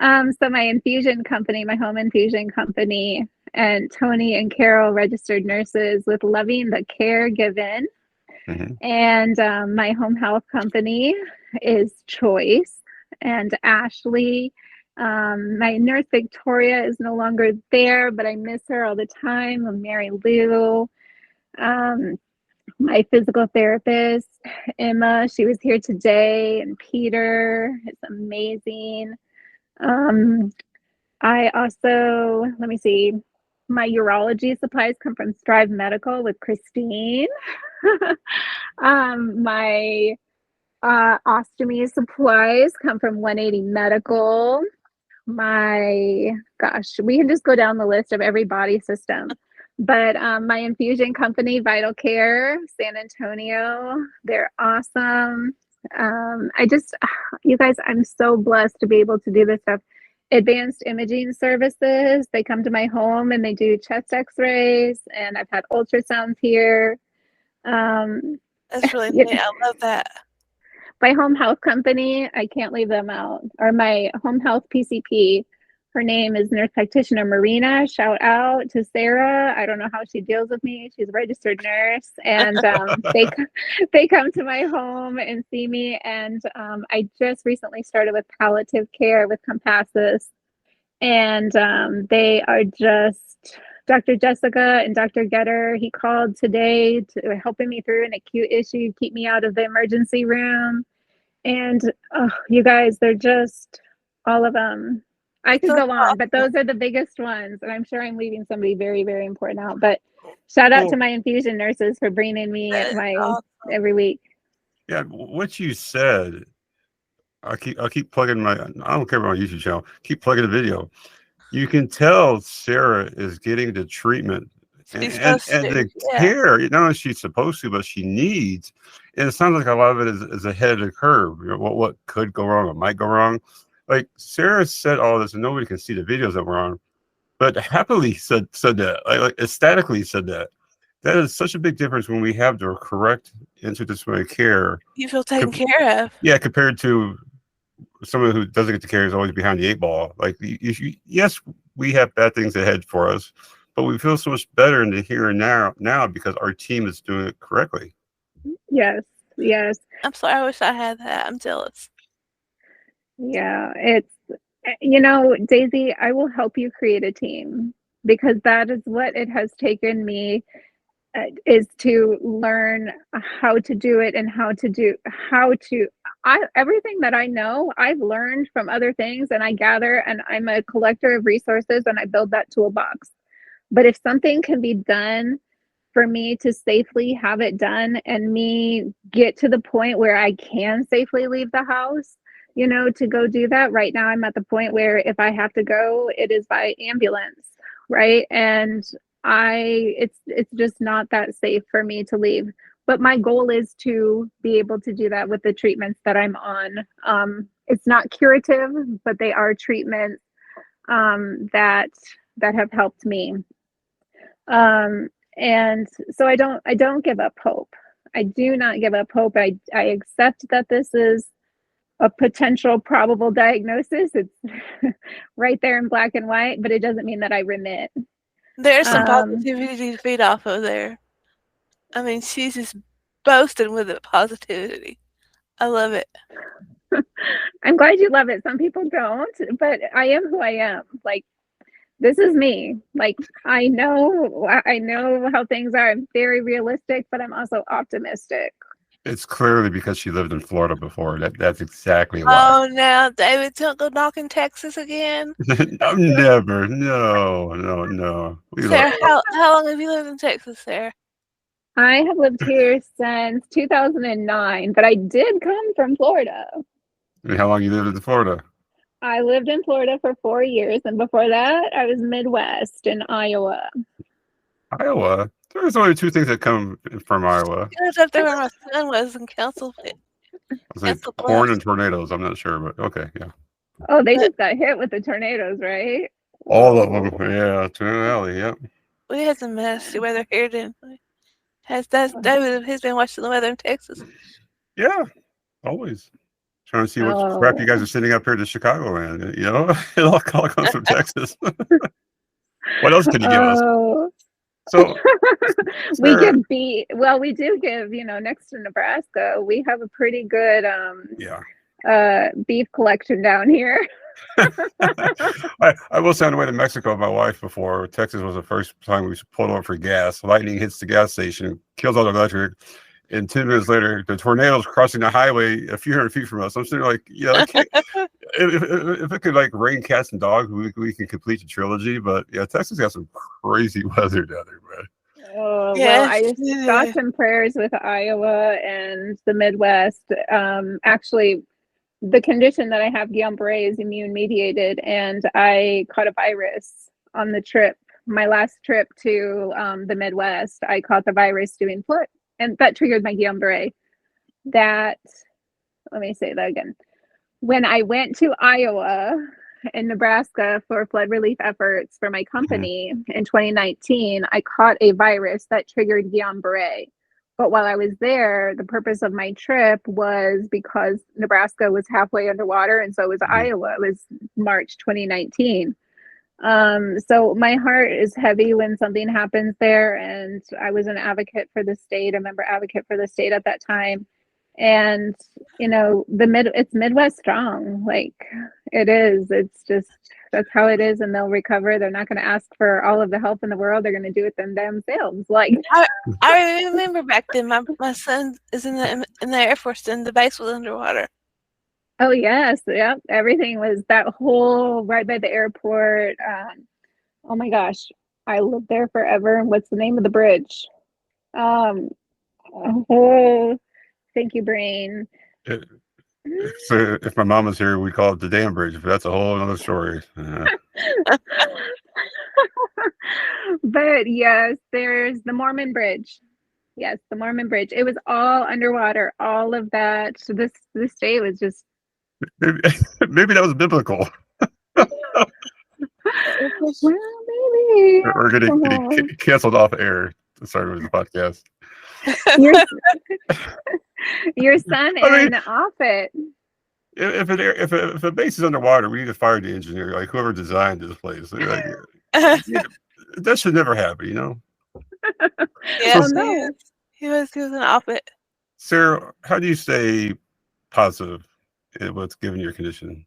So my infusion company, my home infusion company, and Tony and Carol, registered nurses with Loving the Care Given. And my home health company is Choice. And Ashley, my nurse Victoria is no longer there, but I miss her all the time. And Mary Lou, my physical therapist, Emma, she was here today, and Peter, it's amazing. I also, let me see, my urology supplies come from Strive Medical with Christine. My ostomy supplies come from 180 Medical. My gosh, we can just go down the list of every body system. But my infusion company, Vital Care, San Antonio, they're awesome. You guys, I'm so blessed to be able to do this stuff. Advanced imaging services, they come to my home and they do chest x-rays, and I've had ultrasounds here. That's really neat. I love that. My home health company, I can't leave them out, or my home health PCP. Her name is nurse practitioner Marina. Shout out to Sarah. I don't know how she deals with me. She's a registered nurse, and they come to my home and see me. And I just recently started with palliative care with Compassus, and they are just Dr. Jessica and Dr. Getter. He called today to helping me through an acute issue, keep me out of the emergency room. And you guys, they're just all of them. I could go on, but those are the biggest ones. And I'm sure I'm leaving somebody very, very important out. But shout out to my infusion nurses for bringing me every week. Yeah, what you said, I keep plugging I don't care about my YouTube channel. Keep plugging the video. You can tell Sarah is getting the treatment and the care. Not only she's supposed to, but she needs. And it sounds like a lot of it is ahead of the curve. What could go wrong, what might go wrong. Like Sarah said all this, and nobody can see the videos that were on, but happily said that, like ecstatically said that. That is such a big difference when we have the correct interdisciplinary care. You feel taken care of. Yeah, compared to someone who doesn't get the care, is always behind the 8 ball. Like, yes, we have bad things ahead for us, but we feel so much better in the here and now because our team is doing it correctly. Yes. yes. I'm sorry. I wish I had that. I'm jealous. Yeah, it's Daisy, I will help you create a team because that is what it has taken me is to learn how to do it and how to I everything that I know, I've learned from other things and I gather and I'm a collector of resources and I build that toolbox. But if something can be done for me to safely have it done and me get to the point where I can safely leave the house, to go do that. Right now, I'm at the point where if I have to go, it is by ambulance, right? And it's just not that safe for me to leave. But my goal is to be able to do that with the treatments that I'm on. It's not curative, but they are treatments that have helped me. Um, and so I don't give up hope. I do not give up hope. I accept that this is a potential probable diagnosis. It's right there in black and white, but it doesn't mean that I remit. There's some Um, positivity to feed off of there. I mean, she's just boasting with it positivity. I love it. I'm glad you love it. Some people don't, but I am who I am. Like this is me. Like I know how things are. I'm very realistic, but I'm also optimistic. It's clearly because she lived in Florida before. That's exactly why. Oh, now David, don't go knocking Texas again. I'm never. No, no, no. We love. Sarah, how long have you lived in Texas, Sarah? I have lived here since 2009, but I did come from Florida. I mean, how long you lived in Florida? I lived in Florida for 4 years, and before that, I was Midwest in Iowa. Iowa. There's only two things that come from Iowa. She lived up there where my son was in I was like Council corn Bluffs. and tornadoes. I'm not sure, but okay, yeah. Oh, they But just got hit with the tornadoes, right? All of them. Whoa. Yeah, Tornado Alley. Yep. we had some nasty weather here, didn't we? That's David has been watching the weather in Texas. Yeah, always trying to see what crap you guys Oh. are sending up here to Chicagoland. It all comes from Texas. What else can you give us? Oh. So, We Sarah, give beef. Well, we do give, next to Nebraska, we have a pretty good yeah. beef collection down here. I will say on the way to Mexico with my wife before. Texas was the first time we pulled over for gas. Lightning hits the gas station, kills all the electric. And 10 minutes later, the tornado's crossing the highway a few hundred feet from us. I'm sitting there like, I can't. If it could like rain cats and dogs, we can complete the trilogy. But yeah, Texas got some crazy weather down there, man. Oh, well, Yes, I thoughts and prayers with Iowa and the Midwest. Actually, the condition that I have, Guillain-Barré, is immune mediated, and I caught a virus on the trip. My last trip to the Midwest, I caught the virus doing foot, and that triggered my Guillain-Barré. That, let me say that again. When I went to Iowa and Nebraska for flood relief efforts for my company in 2019, I caught a virus that triggered Guillain-Barré. But while I was there, the purpose of my trip was because Nebraska was halfway underwater, and so was Iowa. It was March 2019. So my heart is heavy when something happens there, and I was an advocate for the state, a member advocate for the state at that time. And it's Midwest strong, like it is. It's just that's how it is, and they'll recover. They're not going to ask for all of the help in the world. They're going to do it themselves. Like I remember back then. My son is in the Air Force, and the base was underwater. oh yes, yep. Everything was that whole right by the airport. Oh my gosh, I lived there forever. What's the name of the bridge? Um, oh, thank you, brain. So if my mom was here, we'd call it the Dam Bridge. But that's a whole other story. But yes, there's the Mormon Bridge. Yes, the Mormon Bridge. It was all underwater. All of that. So this day was just Maybe that was biblical. well, maybe. We're getting canceled off air. Sorry, with the podcast. Your your son in Offutt. If a base is underwater, we need to fire the engineer, like whoever designed this place. Like, that should never happen, Yeah, Oh no. he was an Offutt. Sarah, how do you stay positive in what's given your condition?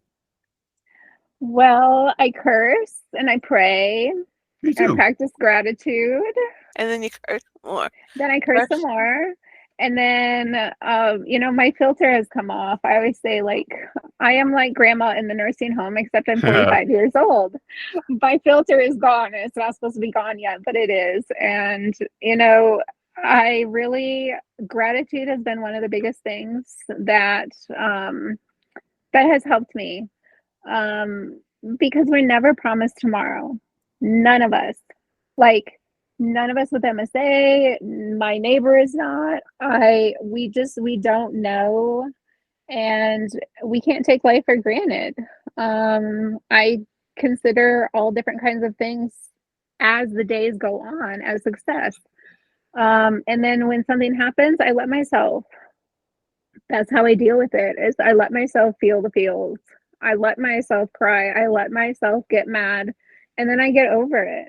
Well, I curse and I pray Me and I too. practice gratitude. And then you curse more. Then I curse some Curse. more. And then, my filter has come off. I always say, like, I am like grandma in the nursing home, except I'm 45 years old. My filter is gone. It's not supposed to be gone yet, but it is. And, I really, gratitude has been one of the biggest things that has helped me. Um, because we're never promised tomorrow. None of us. Like, none of us with MSA, my neighbor is not. We don't know, and we can't take life for granted. I consider all different kinds of things as the days go on as success. And then when something happens, I let myself. That's how I deal with it. Is I let myself feel the feels. I let myself cry. I let myself get mad, and then I get over it.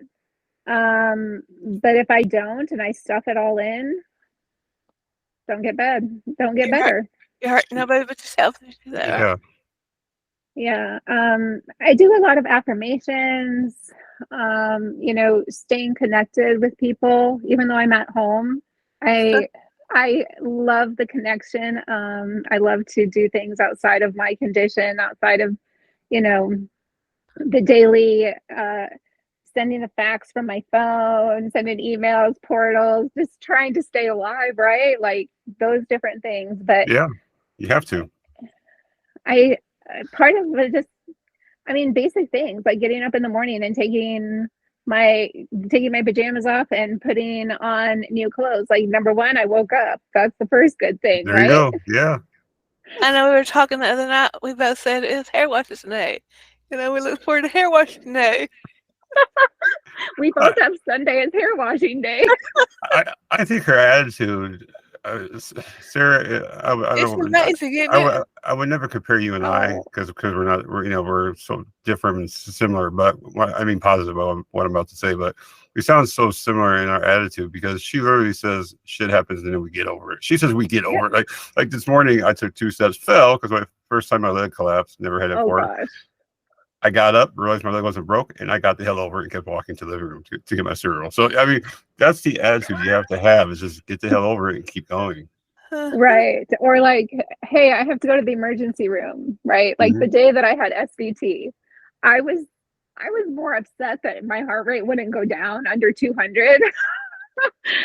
But if I don't and I stuff it all in, don't get bad. Don't get You hurt, better. you hurt nobody but yourself if you do that, right? Yeah. Yeah. I do a lot of affirmations, staying connected with people, even though I'm at home. I I love the connection. I love to do things outside of my condition, outside of, you know, the daily sending a fax from my phone, sending emails, portals, just trying to stay alive, right? Like those different things. But Yeah. You have to. I part of it just, I mean, basic things like getting up in the morning and my taking my pajamas off and putting on new clothes. Like number one, I woke up. That's the first good thing, There you right? go. Yeah. I know we were talking the other night. We both said it's hair washing day. We look forward to hair washing day. We both I, have Sunday as hair washing day. I think her attitude, Sarah. I It's don't. amazing, isn't it? I would never compare you and I Oh, because we're not. We're so different and similar. But I mean positive about what I'm about to say. But we sound so similar in our attitude because she literally says shit happens and then we get over it. She says we get yeah. over it. Like this morning, I took 2 steps, fell because my first time my leg collapsed. Never had it Oh before. gosh. I got up, realized my leg wasn't broke, and I got the hell over it and kept walking to the living room to get my cereal. So, I mean, that's the attitude you have to have is just get the hell over it and keep going. Right. Or like, hey, I have to go to the emergency room, right? Like Mm-hmm. the day that I had SVT, I was I was more upset that my heart rate wouldn't go down under 200.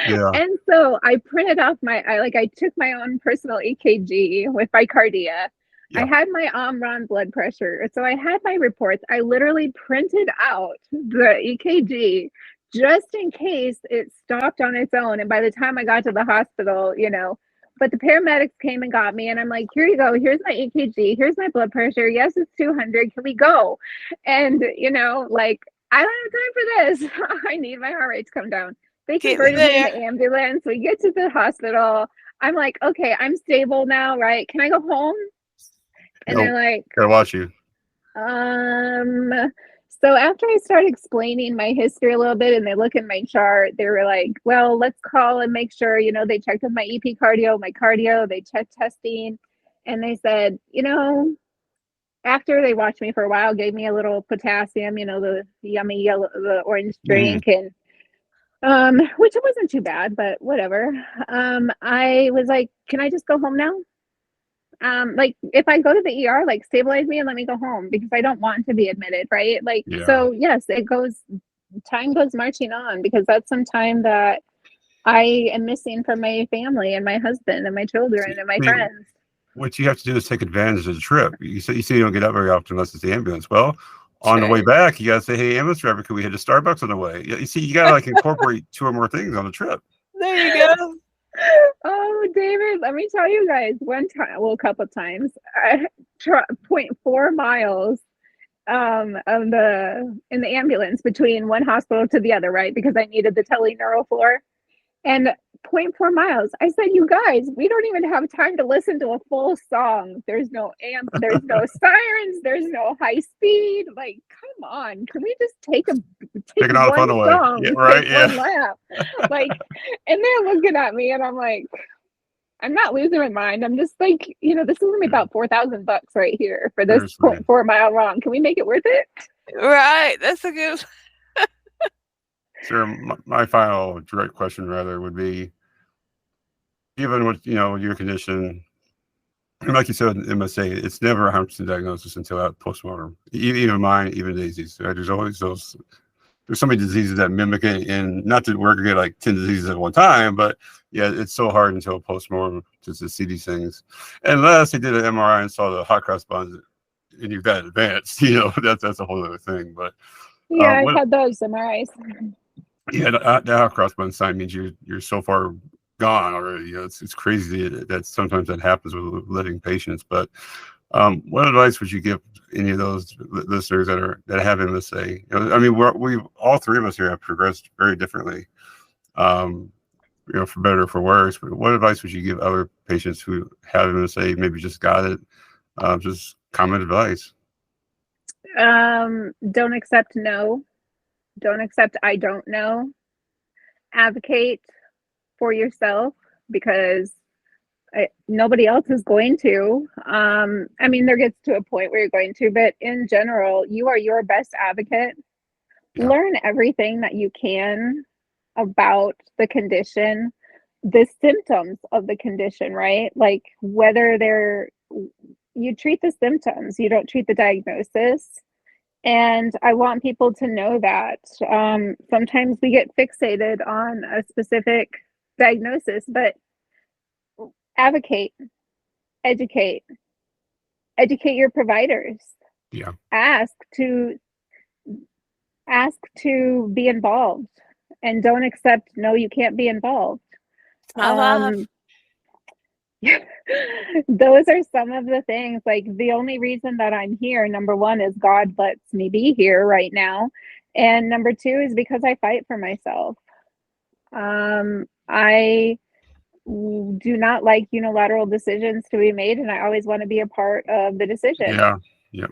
Yeah. And so I took my own personal EKG with Bicardia. I Yeah. had my Omron blood pressure. So I had my reports. I literally printed out the EKG just in case it stopped on its own. And by the time I got to the hospital, but the paramedics came and got me, and I'm like, here you go. Here's my EKG. Here's my blood pressure. Yes, it's 200. Can we go? And, like, I don't have time for this. I need my heart rate to come down. They Get me converted me in there. the ambulance. We get to the hospital. I'm like, okay, I'm stable now, right? Can I go home? And No, they're like, gotta watch you. um, so after I start explaining my history a little bit and they look in my chart, they were like, well, let's call and make sure, they checked with my EP cardio, my cardio, they checked testing. And they said, after they watched me for a while, gave me a little potassium, the yummy yellow, the orange Mm-hmm. drink, and which it wasn't too bad, but whatever. I was like, can I just go home now? Like if I go to the ER, like stabilize me and let me go home because I don't want to be admitted, right? Like, Yeah. so yes, time goes marching on because that's some time that I am missing from my family and my husband and my children See, and my I mean, friends. what you have to do is take advantage of the trip. You say you don't get up very often unless it's the ambulance. Well, on the way True. back, you gotta say, "Hey, ambulance driver, can we hit a Starbucks on the way?" You see, you gotta like incorporate 2 or more things on the trip. There you go. Oh, David, let me tell you guys one time, well, a couple times, 0.4 miles of in the ambulance between one hospital to the other, right? Because I needed the teleneural floor. And zero point 0.4 miles. I said, you guys, we don't even have time to listen to a full song. There's no there's no sirens, there's no high speed. Like, come on, can we just take Taking all the one fun away. song, Yeah, take right. one Yeah. lap? Like, and they're looking at me, and I'm like, I'm not losing my mind. I'm just like, this is gonna be about $4,000 right here for this Seriously. 0.4 mile long. Can we make it worth it? Right. That's a good. Sir, my final direct question rather would be, given what your condition, like you said, MSA, it's never 100% diagnosis until at postmortem. Even mine, even Daisy's. Right? There's always those. There's so many diseases that mimic it, and not that we're gonna get like 10 diseases at one time, but yeah, it's so hard until postmortem to see these things. Unless they did an MRI and saw the hot cross buns, and you've got advanced, that's a whole other thing. But Yeah, I've what? had those MRIs. Yeah, the hot cross bun sign means you're so far gone already. It's crazy that sometimes that happens with living patients. But what advice would you give any of those listeners that have MSA? I mean, we all three of us here have progressed very differently, for better or for worse. But what advice would you give other patients who have MSA, maybe just got it? Just common advice. Don't accept no. Don't accept I don't know. Advocate for yourself because nobody else is going to. I mean, there gets to a point where you're going to, but in general, you are your best advocate. Yeah. Learn everything that you can about the condition, the symptoms of the condition, right? Like whether you treat the symptoms, you don't treat the diagnosis. And I want people to know that sometimes we get fixated on a specific diagnosis, but advocate, educate, educate your providers. Yeah. Ask to be involved, and don't accept no, you can't be involved. It's my life. Those are some of the things. Like the only reason that I'm here, number one, is God lets me be here right now, and number two is because I fight for myself. I do not like unilateral decisions to be made, and I always want to be a part of the decision. Yeah. Yeah.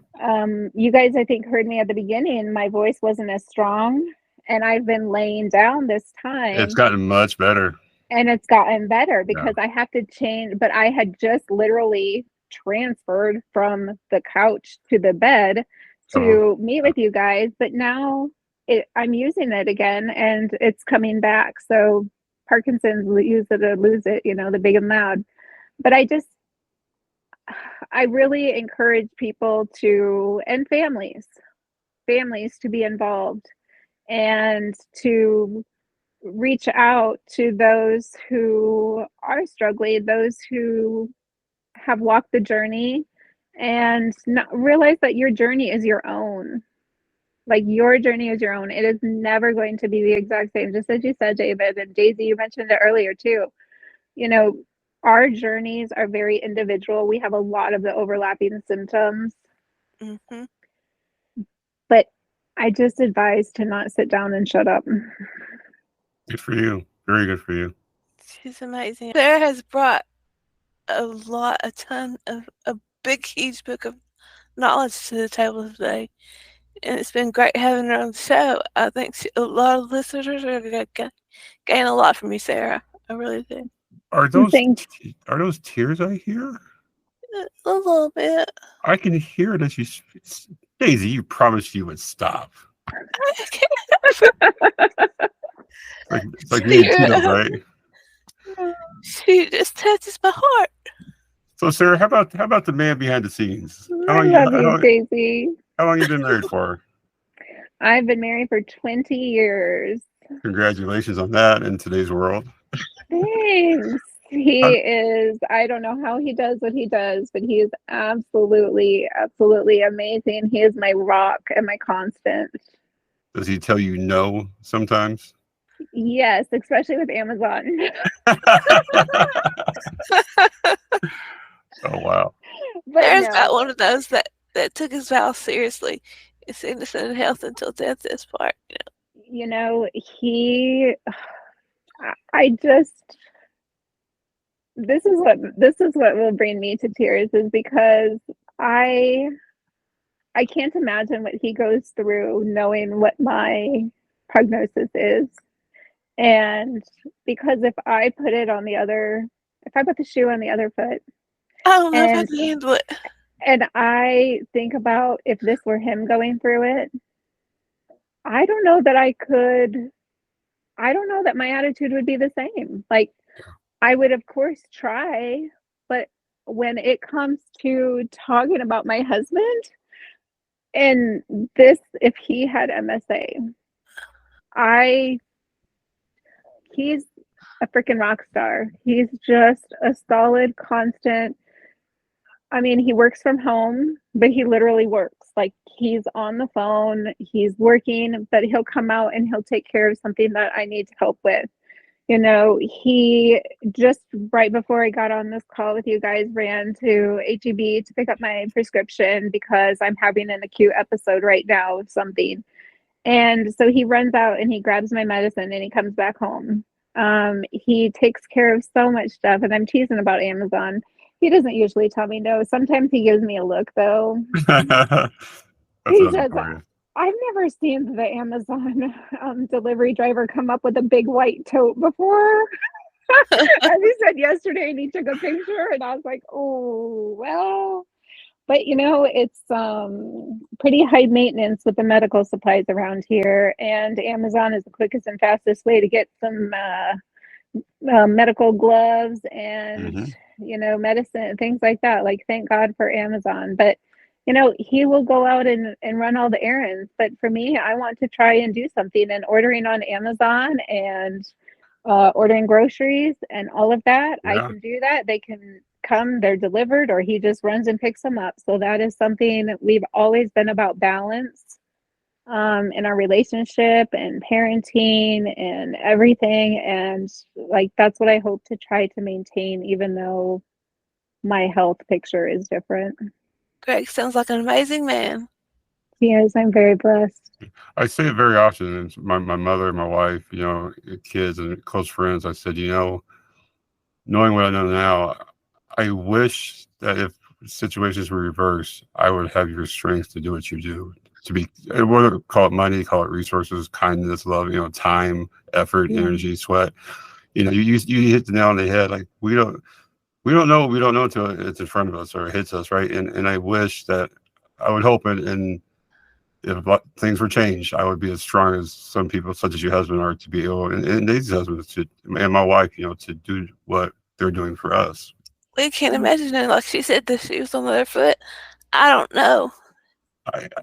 You guys, I think, heard me at the beginning. My voice wasn't as strong, and I've been laying down this time. It's gotten much better. And it's gotten better because I have to change, but I had just literally transferred from the couch to the bed to meet with you guys, but now I'm using it again and it's coming back. So Parkinson's, use it or lose it, the big and loud. But I really encourage people and families to be involved and to reach out to those who are struggling, those who have walked the journey, and realize that your journey is your own. Like your journey is your own. It is never going to be the exact same, just as you said, David, and Daisy, you mentioned it earlier too. Our journeys are very individual. We have a lot of the overlapping symptoms. Mm-hmm. But I just advise to not sit down and shut up. Good for you. Very good for you. She's amazing. Sarah has brought a ton of a big, huge book of knowledge to the table today. And it's been great having her on the show. I think a lot of listeners are going to gain a lot from you, Sarah. I really do. Are those tears I hear? A little bit. I can hear it as you speak. Daisy, you promised you would stop. It's like me and Tito, right? She just touches my heart. So, Sarah, how about the man behind the scenes? I love you, Daisy. How long you been married for? I've been married for 20 years. Congratulations on that in today's world. Thanks. I don't know how he does what he does, but he is absolutely, absolutely amazing. He is my rock and my constant. Does he tell you no sometimes? Yes, especially with Amazon. Oh, wow. There's about one of those that took his vows seriously. It's innocent in health until death this part. This is what will bring me to tears, is because I can't imagine what he goes through knowing what my prognosis is. And because if I put it on the other if I put the shoe on the other foot, I don't know if I and can handle it. I think about if this were him going through it, I don't know that I could. I don't know that my attitude would be the same. Like, I would, of course, try, but when it comes to talking about my husband and this, if he had MSA, I, he's a freaking rock star. He's just a solid, constant. I mean, he works from home, but he literally works. Like, he's on the phone, he's working, but he'll come out and he'll take care of something that I need help with. You know, he just right before I got on this call with you guys ran to HEB to pick up my prescription because I'm having an acute episode right now of something. And so he runs out and he grabs my medicine and he comes back home. He takes care of so much stuff, and I'm teasing about Amazon. He doesn't usually tell me no. Sometimes he gives me a look though. That's He awesome says, for you. I've never seen the Amazon delivery driver come up with a big white tote before. As he said yesterday, and he took a picture, and I was like, oh, well. But you know, it's pretty high maintenance with the medical supplies around here, and Amazon is the quickest and fastest way to get some medical gloves and Hmm. medicine, things like that. Like, thank God for Amazon. But he will go out and run all the errands. But for me, I want to try and do something, and ordering on Amazon and ordering groceries and all of that. I Yeah. can do that. They can come, they're delivered, or he just runs and picks them up. So that is something that we've always been about balance in our relationship and parenting and everything. And like, that's what I hope to try to maintain, even though my health picture is different. Greg sounds like an amazing man. Yes, I'm very blessed. I say it very often. And my mother, my wife, kids and close friends. I said, knowing what I know now, I wish that if situations were reversed, I would have your strength to do what you do. To be, whether call it money, call it resources, kindness, love, time, effort, Yeah. energy, sweat. You hit the nail on the head. Like we don't know what we don't know until it's in front of us or it hits us, right? And I wish that I would hope and if things were changed, I would be as strong as some people, such as your husband, are to be able, and these husbands, and my wife, to do what they're doing for us. We can't imagine it. Like she said, the shoes on the other foot. I don't know.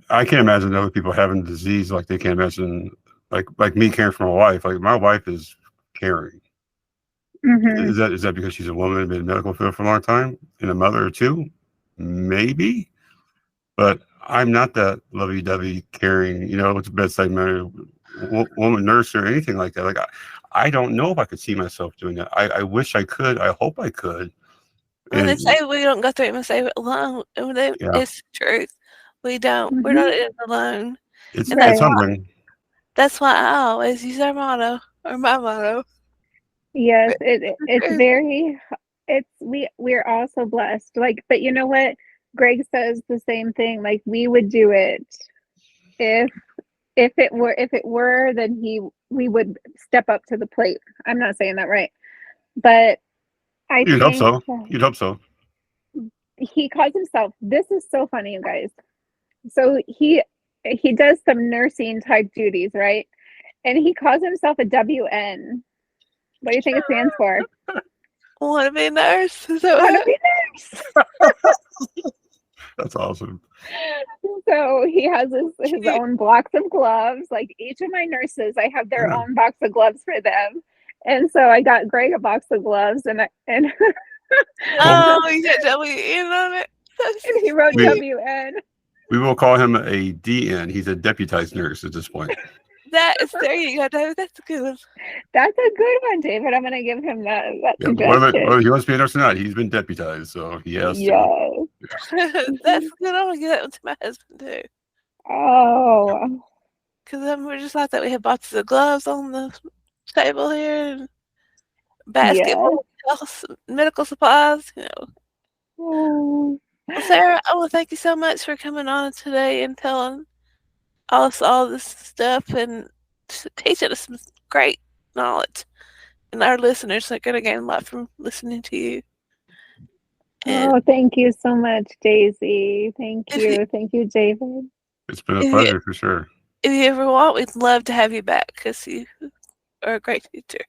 I can't imagine other people having disease like they can't imagine, like me caring for my wife. Like my wife is caring. Mm-hmm. Is that because she's a woman and been in the medical field for a long time and a mother or two? Maybe. But I'm not that lovey-dovey, caring, what's the bedside manner, woman nurse or anything like that. Like I don't know if I could see myself doing that. I wish I could. I hope I could. When they And say we don't go through it and say it alone, yeah, it's the truth. We don't. We're Mm-hmm. not in it alone. it's And it's Right. humbling. that's why I always use our motto or my motto. Yes, It's the it's truth. very we're all so blessed. Like, but you know what? Greg says the same thing. Like, we would do it if if it were, then we would step up to the plate. I'm not saying that right. But I You'd hope think so. You'd hope so. he calls himself, this is so funny, you guys. So he does some nursing type duties, right? And he calls himself a WN. What do you think it stands for? Want to be a nurse? Is that Want to what? be nurse. That's awesome. So he has his Cute. own blocks of gloves. Like, each of my nurses, I have their Yeah. own box of gloves for them. And so I got Greg a box of gloves, and Well, Oh, you got WN on it. That's he wrote we cute. WN. we will call him a DN. He's a deputized nurse at this point. That is there. You go, David. That's a good one. That's a good one, David. I'm gonna give him that Yeah, whether suggestion. he wants to be a nurse or not, he's been deputized, so he has to. Yes. That's good. I'm gonna give that one to my husband too. Oh, Because we're just like that. We have boxes of gloves on the table here, and yes. basketball, medical supplies. Oh, Well, Sarah, I want to thank you so much for coming on today and telling us all this stuff and teaching us some great knowledge. and our listeners are going to gain a lot from listening to you. And Oh, thank you so much, Daisy. Thank if you, you, David. It's been a if you, pleasure for sure. if you ever want, we'd love to have you back because you are a great teacher.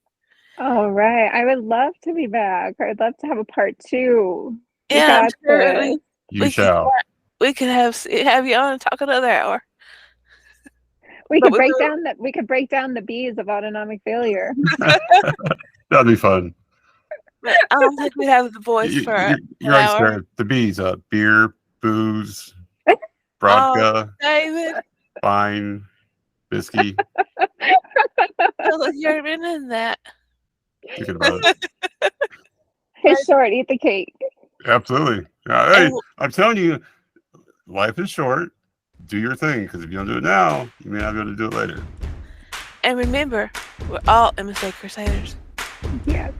All right, I would love to be back. I'd love to have a part 2. We Yeah, I'm got sure this. You we could shall. we could have you on and talk another hour. We But could break down the B's of autonomic failure. That'll be fun. But I don't think we'd have the voice for an You're right, hour. Sarah. The B's: beer, booze, Oh, vodka, David, wine, whiskey. feel like you've been in that. Thinking about it. It's short. Eat the cake. Absolutely. Hey, And, I'm telling you, life is short. Do your thing, because if you don't do it now, you may not be able to do it later. and remember, we're all MSA Crusaders. Yes.